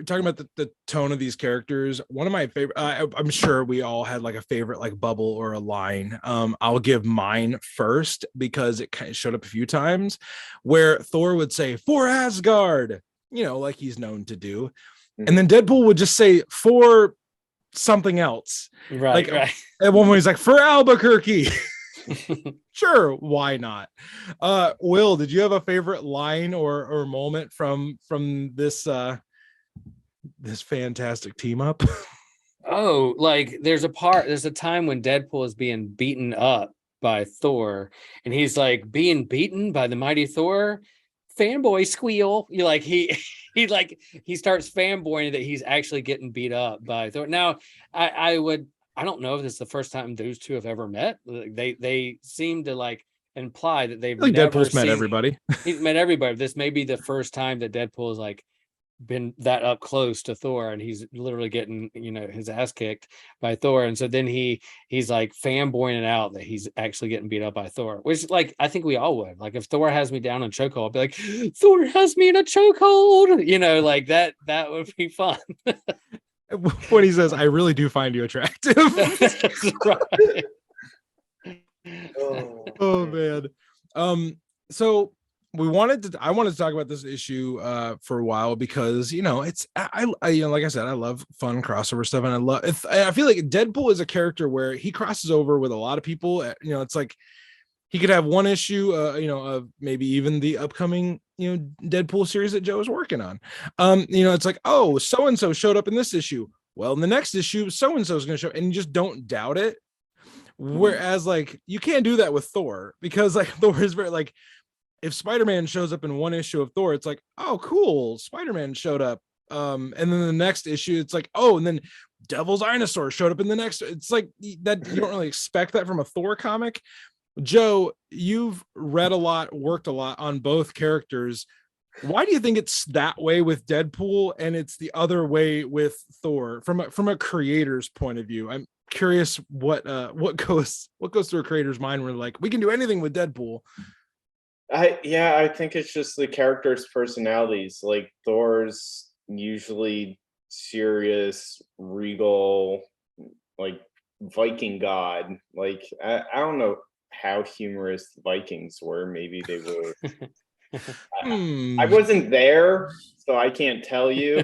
Talking about the tone of these characters, one of my favorite, I'm sure we all had like a favorite like bubble or a line. I'll give mine first because it kind of showed up a few times where Thor would say for Asgard, like he's known to do. Mm-hmm. And then Deadpool would just say for something else. Right. At one point he's like for Albuquerque. Sure, why not? Will, did you have a favorite line or moment from this this fantastic team up? Oh, like there's a time when Deadpool is being beaten up by Thor and he's like being beaten by the mighty Thor, fanboy squeal. You like he starts fanboying that he's actually getting beat up by Thor. Now I don't know if this is the first time those two have ever met. They seem to like imply that they've like Deadpool's met everybody. He's met everybody. This may be the first time that Deadpool is like been that up close to Thor, and he's literally getting, you know, his ass kicked by Thor. And so then he's like fanboying it out that he's actually getting beat up by Thor, which, like, I think we all would. Like, if Thor has me down in chokehold, I'll be like, Thor has me in a chokehold, you know, like that would be fun. When he says, I really do find you attractive. That's right. Oh man. So I wanted to talk about this issue for a while, because, you know, it's I you know, like I said, I love fun crossover stuff, and I feel like Deadpool is a character where he crosses over with a lot of people. You know, it's like he could have one issue, you know, of maybe even the upcoming, you know, Deadpool series that Joe is working on. You know, it's like, oh, so and so showed up in this issue. Well, in the next issue, so and so is going to show, and you just don't doubt it. Whereas, like, you can't do that with Thor, because, like, Thor is very, like, if Spider-Man shows up in one issue of Thor, it's like, oh, cool, Spider-Man showed up. And then the next issue, it's like, oh, and then Devil's Dinosaur showed up in the next. It's like that, you don't really expect that from a Thor comic. Joe, you've read a lot, worked a lot on both characters. Why do you think it's that way with Deadpool and it's the other way with Thor from a creator's point of view? I'm curious what goes through a creator's mind where, like, we can do anything with Deadpool. I think it's just the characters' personalities. Like, Thor's usually serious, regal, like Viking god. Like, I don't know how humorous the Vikings were. Maybe they were. I wasn't there, so I can't tell you.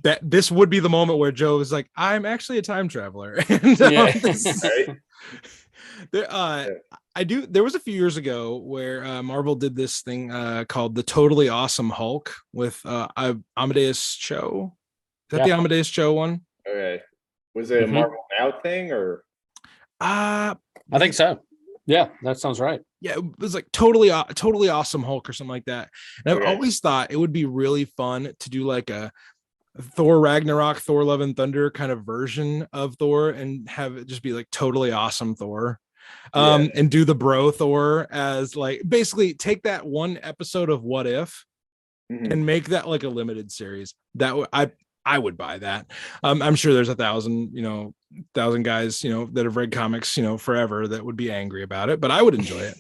That this would be the moment where Joe is like, I'm actually a time traveler. And Right? there was a few years ago where Marvel did this thing called the Totally Awesome Hulk with Amadeus Cho. Is that the Amadeus Cho one? Okay. Was it a Marvel Now thing, or? I think so. Yeah, that sounds right. Yeah, it was like totally awesome Hulk or something like that. And I've always thought it would be really fun to do like a Thor Ragnarok, Thor Love and Thunder kind of version of Thor, and have it just be like totally awesome Thor. And do the bro Thor as, like, basically take that one episode of What If and make that like a limited series. That I would buy that. I'm sure there's 1,000 guys, you know, that have read comics, you know, forever that would be angry about it, but I would enjoy it.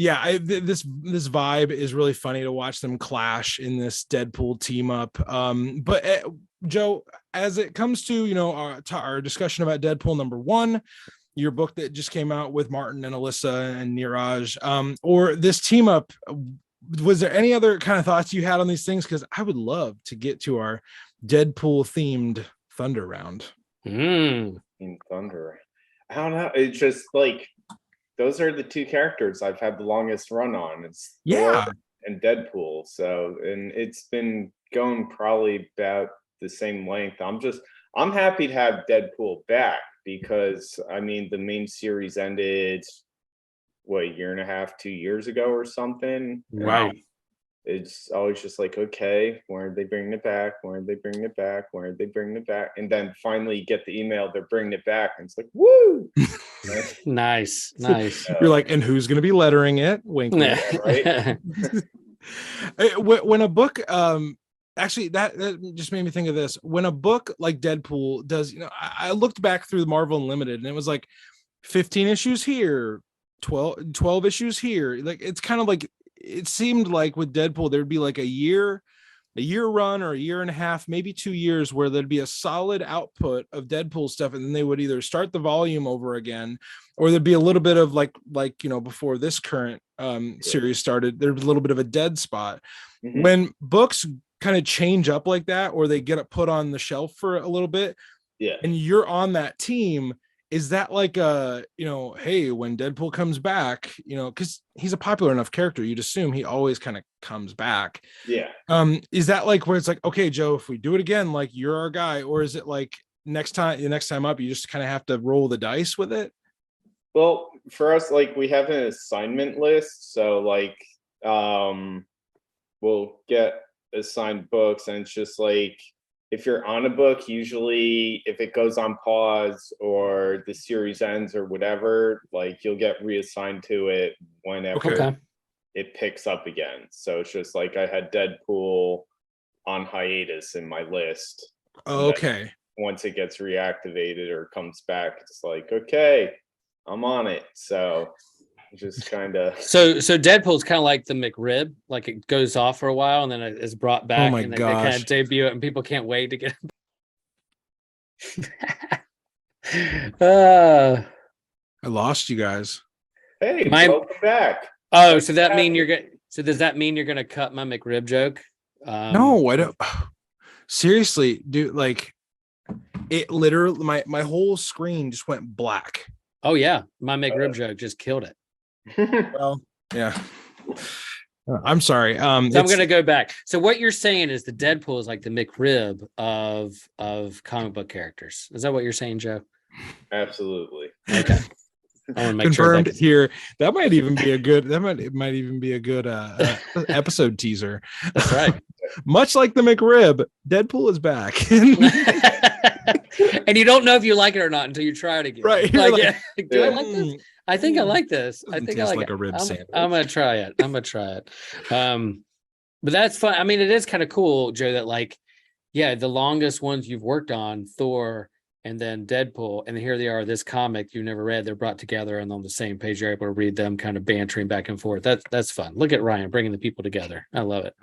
This vibe is really funny to watch them clash in this Deadpool team up. Joe, as it comes to, you know, our discussion about Deadpool #1, your book that just came out with Martin and Alyssa and Neeraj, or this team up, was there any other kind of thoughts you had on these things? Because I would love to get to our Deadpool themed Thunder round. In Thunder, I don't know. It's just like, those are the two characters I've had the longest run on. It's Thor and Deadpool. So, and it's been going probably about the same length. I'm happy to have Deadpool back, because I mean, the main series ended a year and a half, 2 years ago or something. Wow. It's always just like, okay, where are they bringing it back? Where are they bringing it back? Where are they bringing it back? And then finally you get the email, they're bringing it back, and it's like, woo! Nice. You're like, and who's going to be lettering it? Wink. Right? When a book, actually, that just made me think of this. When a book like Deadpool does, you know, I looked back through the Marvel Unlimited, and it was like 15 issues here, 12 issues here. Like, it's kind of like, it seemed like with Deadpool there'd be like a year run, or a year and a half, maybe 2 years, where there'd be a solid output of Deadpool stuff, and then they would either start the volume over again, or there'd be a little bit of like you know, before this current series started, there's a little bit of a dead spot. When books kind of change up like that, or they get put on the shelf for a little bit, and you're on that team, is that like a, you know, hey, when Deadpool comes back, you know, because he's a popular enough character, you'd assume he always kind of comes back. Is that like where it's like, okay, Joe, if we do it again, like, you're our guy? Or is it like the next time up, you just kind of have to roll the dice with it? Well, for us, like, we have an assignment list, so like, we'll get assigned books, and it's just like, if you're on a book, usually if it goes on pause or the series ends or whatever, like, you'll get reassigned to it whenever. it picks up again. So it's just like I had Deadpool on hiatus in my list. Okay. Once it gets reactivated or comes back, it's like, okay, I'm on it. So just kind of. So Deadpool's kind of like the McRib, like it goes off for a while and then it is brought back. my and they gosh. kind of debut it, and people can't wait to get. I lost you guys. Hey, welcome back. Oh, so that mean you're going? So does that mean you're going to cut my McRib joke? No, I don't. Seriously, dude. Like, it literally, my whole screen just went black. Oh yeah, my McRib joke just killed it. Well, yeah. I'm sorry. So I'm going to go back. So what you're saying is the Deadpool is like the McRib of comic book characters. Is that what you're saying, Joe? Absolutely. Okay. I want to make confirmed sure here. That might even be a good. It might even be a good episode teaser. That's right. Much like the McRib, Deadpool is back. And you don't know if you like it or not until you try it again. Right. Like, Like, do I like this? I think I like this. I think I like like it. a rib sandwich. I'm gonna try it. But that's fun. I mean, it is kind of cool, Joe, that like, yeah, the longest ones you've worked on, Thor and then Deadpool, and here they are, this comic you never read, they're brought together and on the same page, you're able to read them kind of bantering back and forth. That's fun. Look at Ryan bringing the people together. I love it.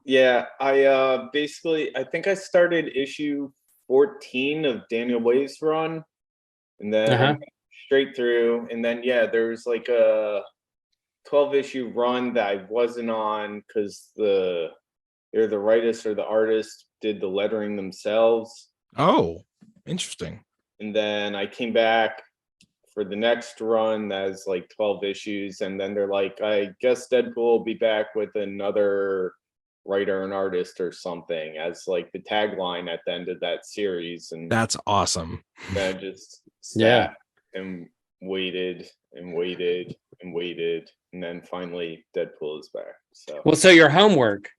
Yeah, I basically, I think I started issue 14 of Daniel Way's run, and then straight through, and then there was like a 12-issue run that I wasn't on because either the writers or the artist did the lettering themselves. Oh, interesting. And then I came back for the next run that's like 12 issues, and then they're like, I guess Deadpool will be back with another writer and artist or something as like the tagline at the end of that series. And that's awesome. Then I just sat and waited and waited and waited, and then finally Deadpool is back. So your homework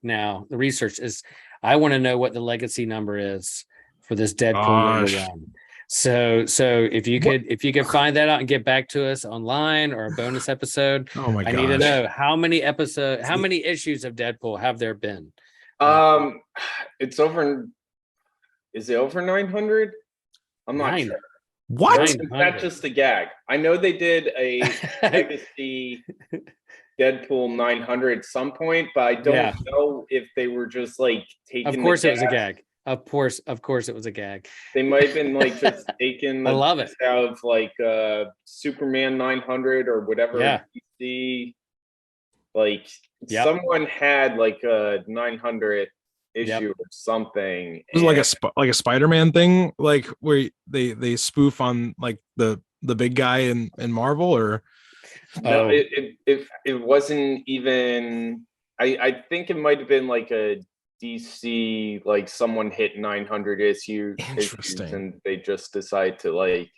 now, the research is, I want to know what the legacy number is for this Deadpool number run. So if you could find that out and get back to us online or a bonus episode. Oh my god. I need to know how many issues of Deadpool have there been? It's over. Is it over 900? I'm not sure. What? Is that just a gag? I know they did a legacy Deadpool 900 at some point, but I don't know if they were just like taking. Of course, it was a gag. Of course, it was a gag. They might have been like just taking. I love it. Out of like Superman 900 or whatever. DC, like someone had like a 900 issue or something. It was like a Spider-Man thing, like where they spoof on like the big guy in Marvel, or no, it wasn't even. I think it might have been like a DC, like someone hit 900 issues and they just decide to like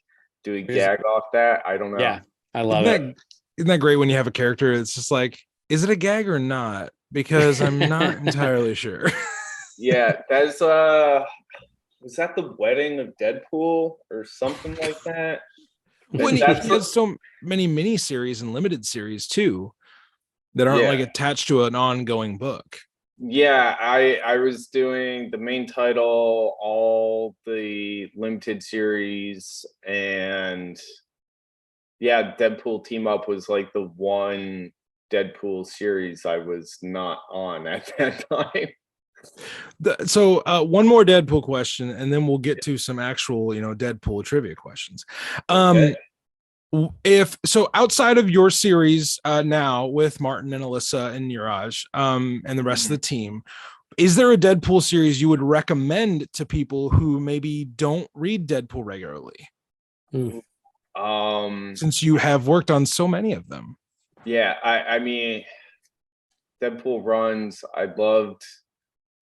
do a gag off that. I don't know. Yeah, I love it. Isn't that great when you have a character? It's just like, is it a gag or not? Because I'm not entirely sure. Yeah, that's was that the wedding of Deadpool or something like that? When he has so many miniseries and limited series too that aren't like attached to an ongoing book. Yeah, I was doing the main title, all the limited series, and Deadpool Team-Up was like the one Deadpool series I was not on at that time. So one more Deadpool question, and then we'll get to some actual, Deadpool trivia questions. If so, outside of your series now with Martin and Alyssa and Niraj and the rest of the team, is there a Deadpool series you would recommend to people who maybe don't read Deadpool regularly? Since you have worked on so many of them. Yeah, I mean, Deadpool runs, I loved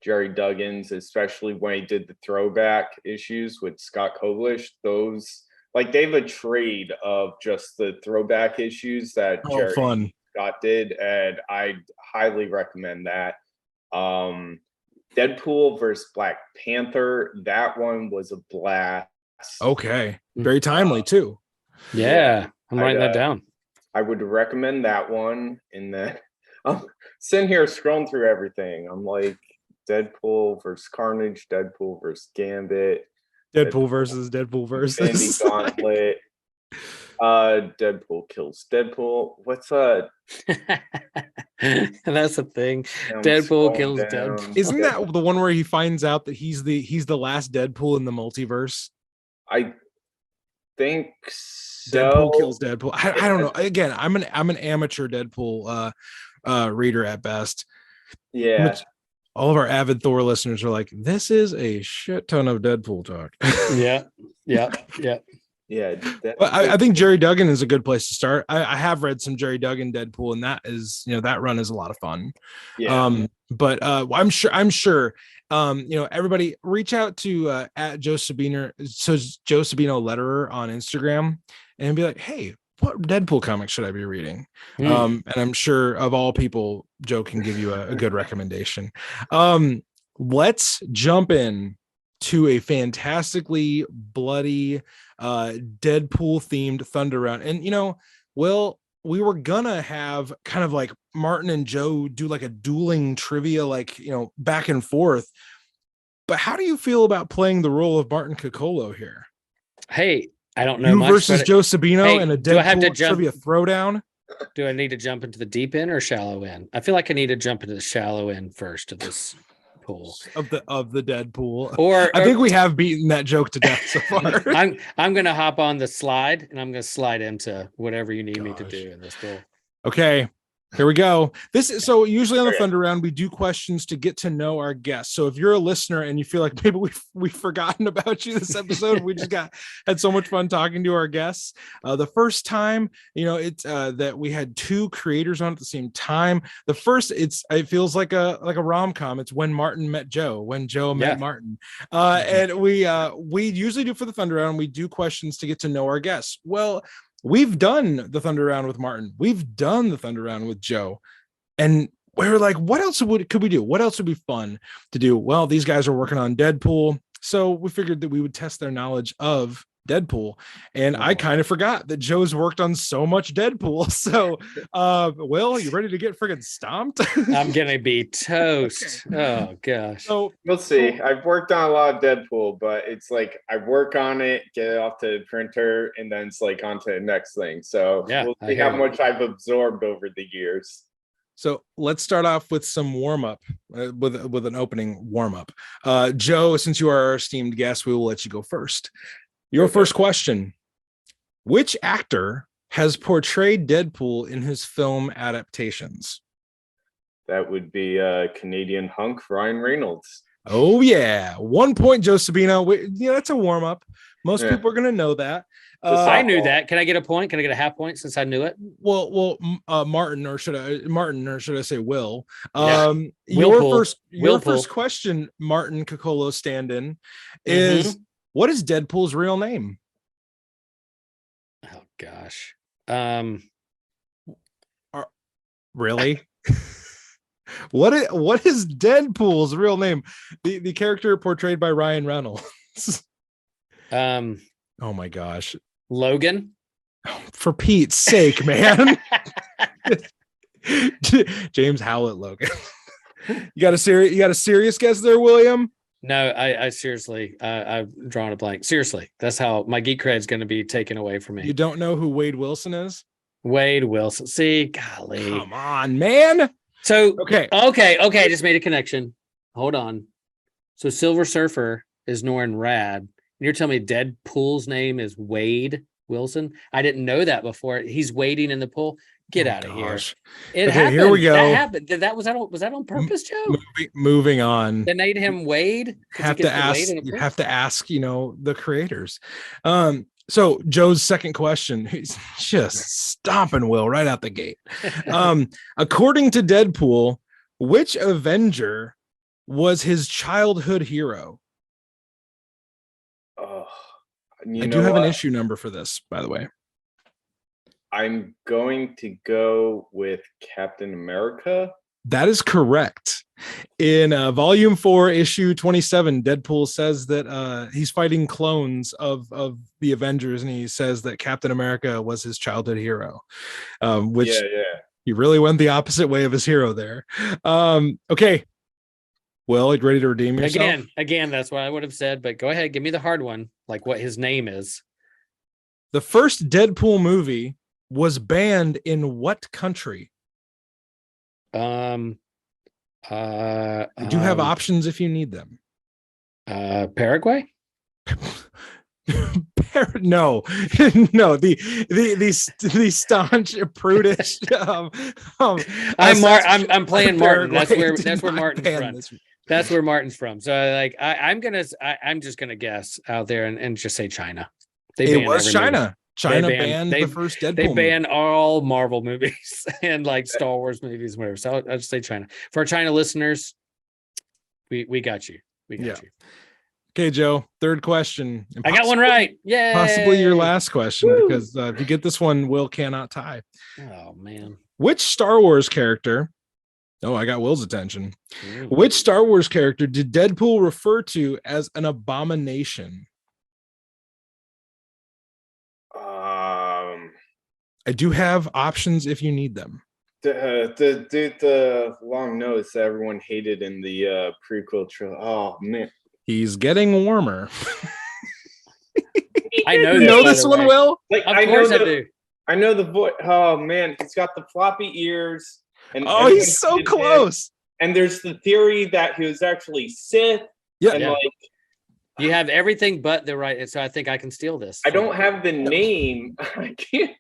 Jerry Duggan's, especially when he did the throwback issues with Scott Kovalish. Those, like, they have a trade of just the throwback issues that Jerry Scott did, and I highly recommend that. Deadpool versus Black Panther, that one was a blast. Okay, very timely too. Yeah, I'm writing that down. I would recommend that one. And then I'm sitting here scrolling through everything. I'm like, Deadpool versus Carnage, Deadpool versus Gambit, Deadpool versus Deadpool versus. Infinity Gauntlet. Deadpool kills Deadpool. What's That's the thing. I'm Deadpool scrolling kills down. Deadpool. Isn't that the one where he finds out that he's the last Deadpool in the multiverse? I think so. Deadpool kills Deadpool. I don't know. Again, I'm an amateur Deadpool reader at best. Yeah. Which all of our avid Thor listeners are like, this is a shit ton of Deadpool talk. Yeah. Yeah. But I think Jerry Duggan is a good place to start. I have read some Jerry Duggan Deadpool, and that is, that run is a lot of fun. Yeah. But I'm sure everybody reach out to at Joe Sabino, so Joe Sabino letterer on Instagram, and be like, hey, what Deadpool comics should I be reading? And I'm sure of all people, Joe can give you a good recommendation. Let's jump in to a fantastically bloody Deadpool themed Thunder Round. And we were gonna have kind of like Martin and Joe do like a dueling trivia, like back and forth. But how do you feel about playing the role of Martin Coccolo here? Hey, I don't know. You much, versus Joe Sabino and a do I have to Deadpool jump? trivia throwdown. Do I need to jump into the deep end or shallow end? I feel like I need to jump into the shallow end first of this pool of the Deadpool. Or I think we have beaten that joke to death so far. I'm gonna hop on the slide and I'm gonna slide into whatever you need me to do in this pool. Okay. Here we go. So usually on the Thunder Round, we do questions to get to know our guests. So if you're a listener and you feel like maybe we've forgotten about you this episode, we just had so much fun talking to our guests. The first time, it's that we had two creators on at the same time. The first, it feels like a rom-com. It's when Martin met Joe, when Joe met Martin. And we usually do for the Thunder Round, we do questions to get to know our guests. Well, we've done the Thunder Round with Martin. We've done the Thunder Round with Joe. And we're like, what else could we do? What else would be fun to do? Well, these guys are working on Deadpool. So we figured that we would test their knowledge of Deadpool. And I kind of forgot that Joe's worked on so much Deadpool. So, Will, you ready to get friggin' stomped? I'm going to be toast. Okay. Oh, gosh. So we'll see. I've worked on a lot of Deadpool, but it's like I work on it, get it off to the printer, and then it's like on to the next thing. So we'll see how much I've absorbed over the years. So let's start off with some warm-up, with an opening warm-up. Joe, since you are our esteemed guest, we will let you go first. Your first question: which actor has portrayed Deadpool in his film adaptations? That would be Canadian hunk Ryan Reynolds. Oh yeah, 1 point, Joe Sabino. That's a warm-up. Most people are gonna know that. I knew that. Can I get a point? Can I get a half point since I knew it? Well, Martin, or should I say Will? Your first question, Martin Coccolo stand-in, is what is Deadpool's real name? Oh gosh. Really? What is Deadpool's real name? The character portrayed by Ryan Reynolds. Oh my gosh. Logan. For Pete's sake, man. James Howlett Logan. You got a serious guess there, William? No, I seriously, I've drawn a blank. Seriously, that's how my geek cred's going to be taken away from me. You don't know who Wade Wilson is? Wade Wilson. See, golly. Come on, man. So, okay. I just made a connection. Hold on. So Silver Surfer is Norrin Rad. You're telling me Deadpool's name is Wade Wilson? I didn't know that before. He's wading in the pool. Get out of here. It happened. Here we go. That happened. Was that on purpose, Joe? Moving on. They made him Wade. You have to ask, the creators. So Joe's second question, he's just stomping Will right out the gate. According to Deadpool, which Avenger was his childhood hero? I do have an issue number for this, by the way. I'm going to go with Captain America. That is correct. In volume 4, issue 27, Deadpool says that he's fighting clones of the Avengers, and he says that Captain America was his childhood hero, which he really went the opposite way of his hero there. Okay. Well, you ready to redeem yourself? Again, that's what I would have said, but go ahead, give me the hard one, like what his name is. The first Deadpool movie was banned in what country? I do have options if you need them. Paraguay? No, no, the staunch prudish. I'm playing Martin. Paraguay That's where Martin's from. That's where Martin's from. So like I'm just gonna guess out there and just say China. It was China. Movie. China banned the first Deadpool. They banned all Marvel movies and like Star Wars movies, whatever. So I'll just say China. For our China listeners, we got you. We got you. Okay, Joe. Third question. I got one right. Yeah. Possibly your last question, because if you get this one, Will cannot tie. Oh man. Which Star Wars character? Oh, I got Will's attention. Which Star Wars character did Deadpool refer to as an abomination? I do have options if you need them. The long nose that everyone hated in the prequel trilogy. Oh man, he's getting warmer. I know. You know this one, Will? Like, of course I do. I know the voice. Oh man, he's got the floppy ears. And he's so close. And there's the theory that he was actually Sith. Yeah. And like, you have everything but the right. So I think I can steal this. I don't have the name. I can't.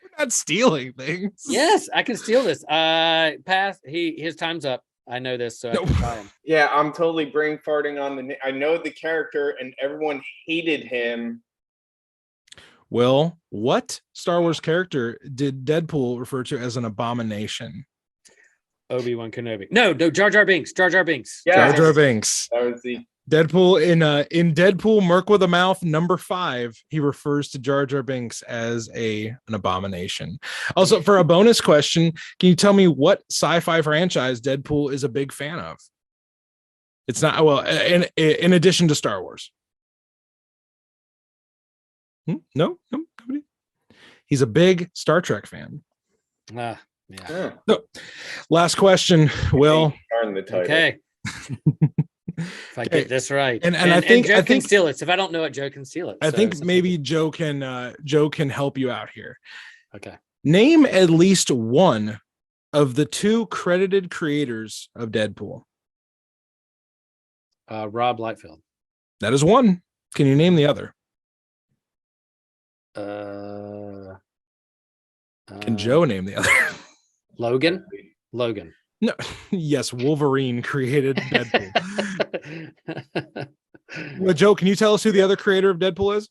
We're not stealing things. Yes, I can steal this. Pass. His time's up. I know this, so I can try him. Yeah, I'm totally brain farting on the. I know the character, and everyone hated him. Will, what Star Wars character did Deadpool refer to as an abomination? Obi-Wan Kenobi. No, Jar Jar Binks. Jar Jar Binks. Yeah, Jar Jar Binks. That was the Deadpool in Deadpool Merc with a Mouth number 5. He refers to Jar Jar Binks as an abomination. Also, for a bonus question, can you tell me what sci-fi franchise Deadpool is a big fan of? It's not in addition to Star Wars. No, nobody. He's a big Star Trek fan. Yeah. So, last question, Will. Okay. If I get this right, and I think Joe can steal it. So if I don't know it, Joe can steal it. I think maybe Joe can help you out here. Okay. Name at least one of the 2 credited creators of Deadpool. Rob Liefeld. That is one. Can you name the other? Can Joe name the other? Logan. No. Yes, Wolverine created Deadpool. Well, Joe, can you tell us who the other creator of Deadpool is?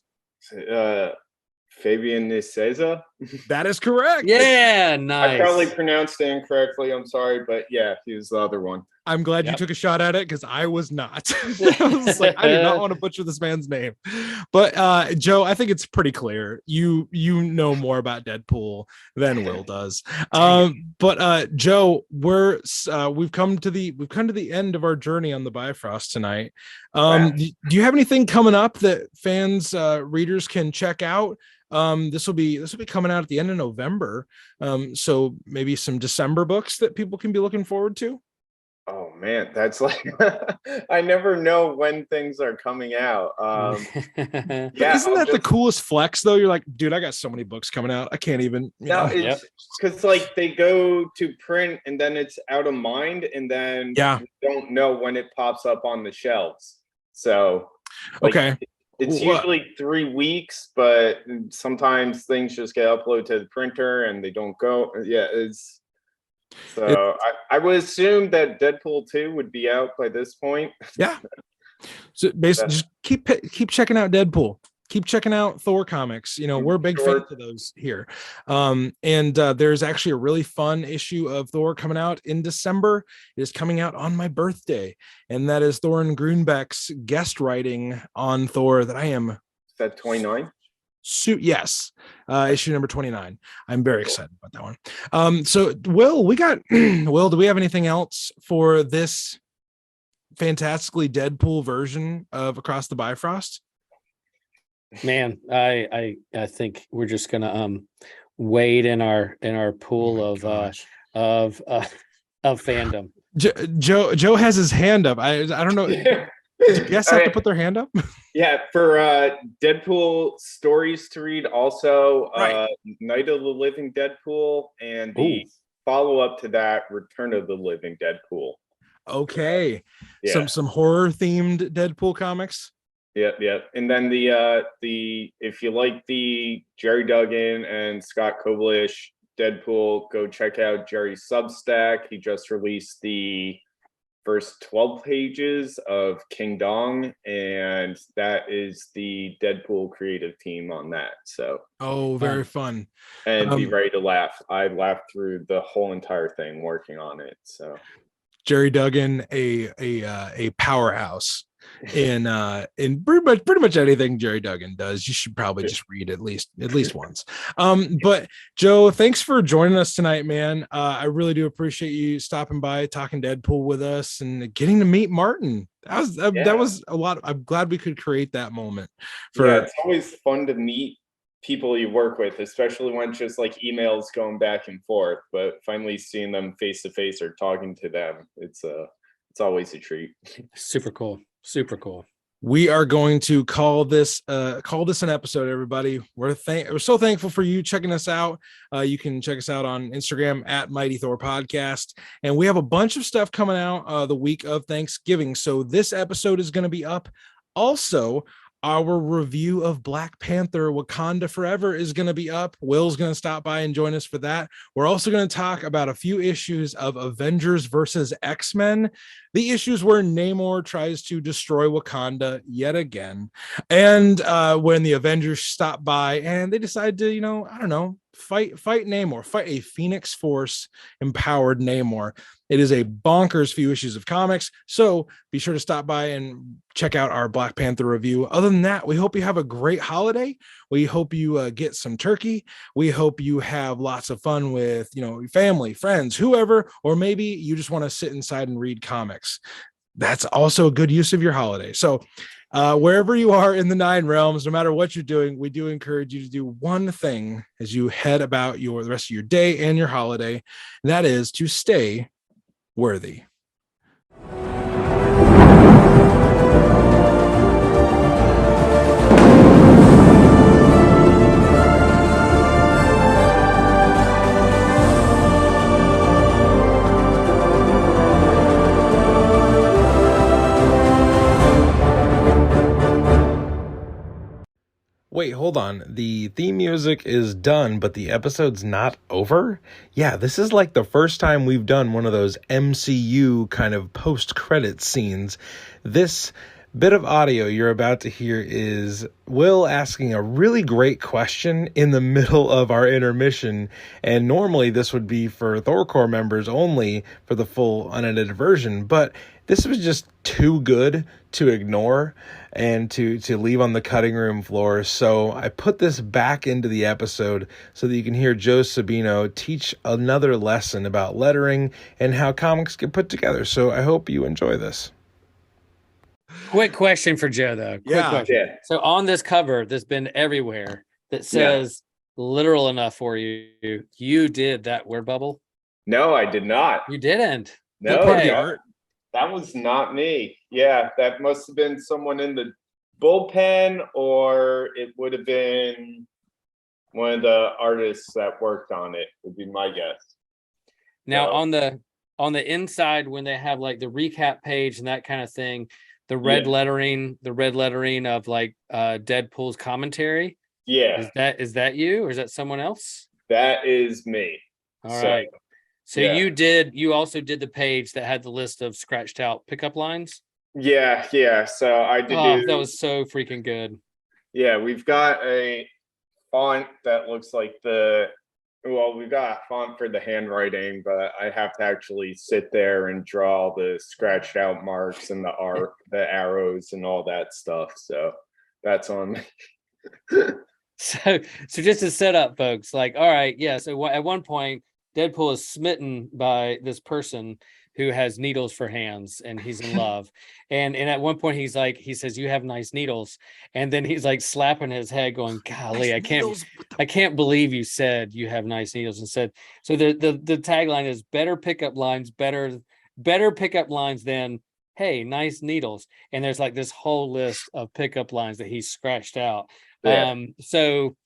Fabian Nicieza. That is correct. Yeah, nice. I probably pronounced it incorrectly. I'm sorry, but yeah, he was the other one. I'm glad you took a shot at it because I was not. I was like, I do not want to butcher this man's name. But Joe, I think it's pretty clear. You know more about Deadpool than Will does. But Joe, we've come to the end of our journey on the Bifrost tonight. Do you have anything coming up that fans, readers can check out? This will be coming out at the end of November. So maybe some December books that people can be looking forward to. Oh man, that's like I never know when things are coming out. Yeah, isn't that the coolest flex though? You're like, dude, I got so many books coming out. I can't even. It's because like they go to print and then it's out of mind, and then you don't know when it pops up on the shelves. So okay. It's usually 3 weeks, but sometimes things just get uploaded to the printer and they don't go. Yeah, I would assume that Deadpool 2 would be out by this point. Yeah. So basically, just keep checking out Deadpool. Keep checking out Thor comics. We're big fans of those here. And there's actually a really fun issue of Thor coming out in December. It is coming out on my birthday, and that is Thorin Grunbeck's guest writing on Thor that I am. Is that 29? Yes, issue number 29. I'm very excited about that one. So Will, Will, do we have anything else for this fantastically Deadpool version of Across the Bifrost? Man, I think we're just gonna wade in our pool of fandom. Joe has his hand up. I don't know. Do guests have to put their hand up? Yeah, for Deadpool stories to read, also Right. Night of the Living Deadpool, and the follow-up to that, Return of the Living Deadpool. Okay. Yeah. Some horror themed Deadpool comics. Yep. And then the if you like the Jerry Duggan and Scott Koblish Deadpool, go check out Jerry's Substack. He just released the first 12 pages of King Dong, and that is the Deadpool creative team on that. So very fun. And be ready to laugh. I laughed through the whole entire thing working on it. So Jerry Duggan, a powerhouse in pretty much anything Jerry Duggan does. You should probably just read at least once. But Joe, thanks for joining us tonight, man. I really do appreciate you stopping by, talking Deadpool with us, and getting to meet Martin. That was a lot. I'm glad we could create that moment. It's always fun to meet people you work with, especially when just like emails going back and forth, but finally seeing them face to face or talking to them, it's always a treat. Super cool. We are going to call this an episode, everybody. We're so thankful for you checking us out. You can check us out on Instagram at Mighty Thor Podcast, and we have a bunch of stuff coming out the week of Thanksgiving. So this episode is going to be up. Also, our review of Black Panther Wakanda Forever is going to be up. Will's going to stop by and join us for that. We're also going to talk about a few issues of Avengers versus X-Men, the issues where Namor tries to destroy Wakanda yet again. And when the Avengers stop by and they decide to, fight Namor, fight a Phoenix Force empowered Namor. It is a bonkers few issues of comics. So be sure to stop by and check out our Black Panther review. Other than that, we hope you have a great holiday. We hope you get some turkey. We hope you have lots of fun with, family, friends, whoever, or maybe you just want to sit inside and read comics. That's also a good use of your holiday. So wherever you are in the 9 realms, no matter what you're doing, we do encourage you to do one thing as you head about the rest of your day and your holiday, and that is to stay worthy. Wait, hold on. The theme music is done, but the episode's not over? Yeah, this is like the first time we've done one of those MCU kind of post-credit scenes. This bit of audio you're about to hear is Will asking a really great question in the middle of our intermission, and normally this would be for Thor Core members only for the full unedited version, but this was just too good to ignore and to leave on the cutting room floor. So I put this back into the episode so that you can hear Joe Sabino teach another lesson about lettering and how comics get put together. So I hope you enjoy this. Quick question for Joe, though. Quick question. Yeah. So on this cover that's been everywhere that says literal enough for you, you did that word bubble? No, I did not. You didn't? No, Okay. That was not me. Yeah, that must have been someone in the bullpen, or it would have been one of the artists that worked on it, would be my guess. Now, on the inside, when they have like the recap page and that kind of thing, the red lettering of like Deadpool's commentary. Yeah. Is that you, or is that someone else? That is me. All right. So you also did the page that had the list of scratched out pickup lines? Yeah. So I did that was so freaking good. Yeah, we've got a font that looks like we've got a font for the handwriting, but I have to actually sit there and draw the scratched out marks and the arrows and all that stuff. So that's on me. So just to set up, folks, like, all right, yeah. So at one point, Deadpool is smitten by this person who has needles for hands, and he's in love. And at one point, he's like, he says, "You have nice needles," and then he's like slapping his head, going, "Golly, I can't believe you said you have nice needles." And said, so the tagline is better pickup lines, better pickup lines than, "Hey, nice needles." And there's like this whole list of pickup lines that he scratched out. Yeah. So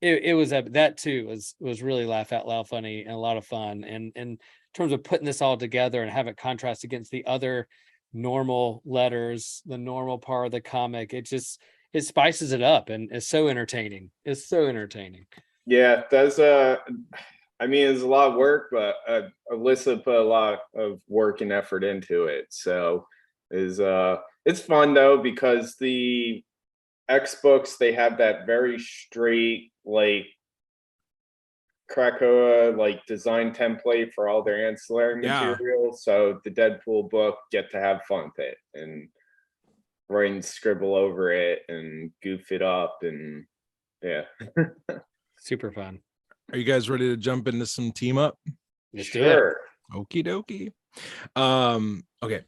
it was that too was really laugh out loud funny and a lot of fun. And in terms of putting this all together and have it contrast against the other normal letters, the normal part of the comic, it spices it up, and it's so entertaining. It's so entertaining. Yeah, that's I mean, it's a lot of work, but Alyssa put a lot of work and effort into it. So it's fun though, because the X books, they have that very straight, like Krakoa like design template for all their ancillary materials. So the Deadpool book, get to have fun with it and write and scribble over it and goof it up, and yeah. Super fun. Are you guys ready to jump into some team up? Let's do it. Okie dokie. Okay.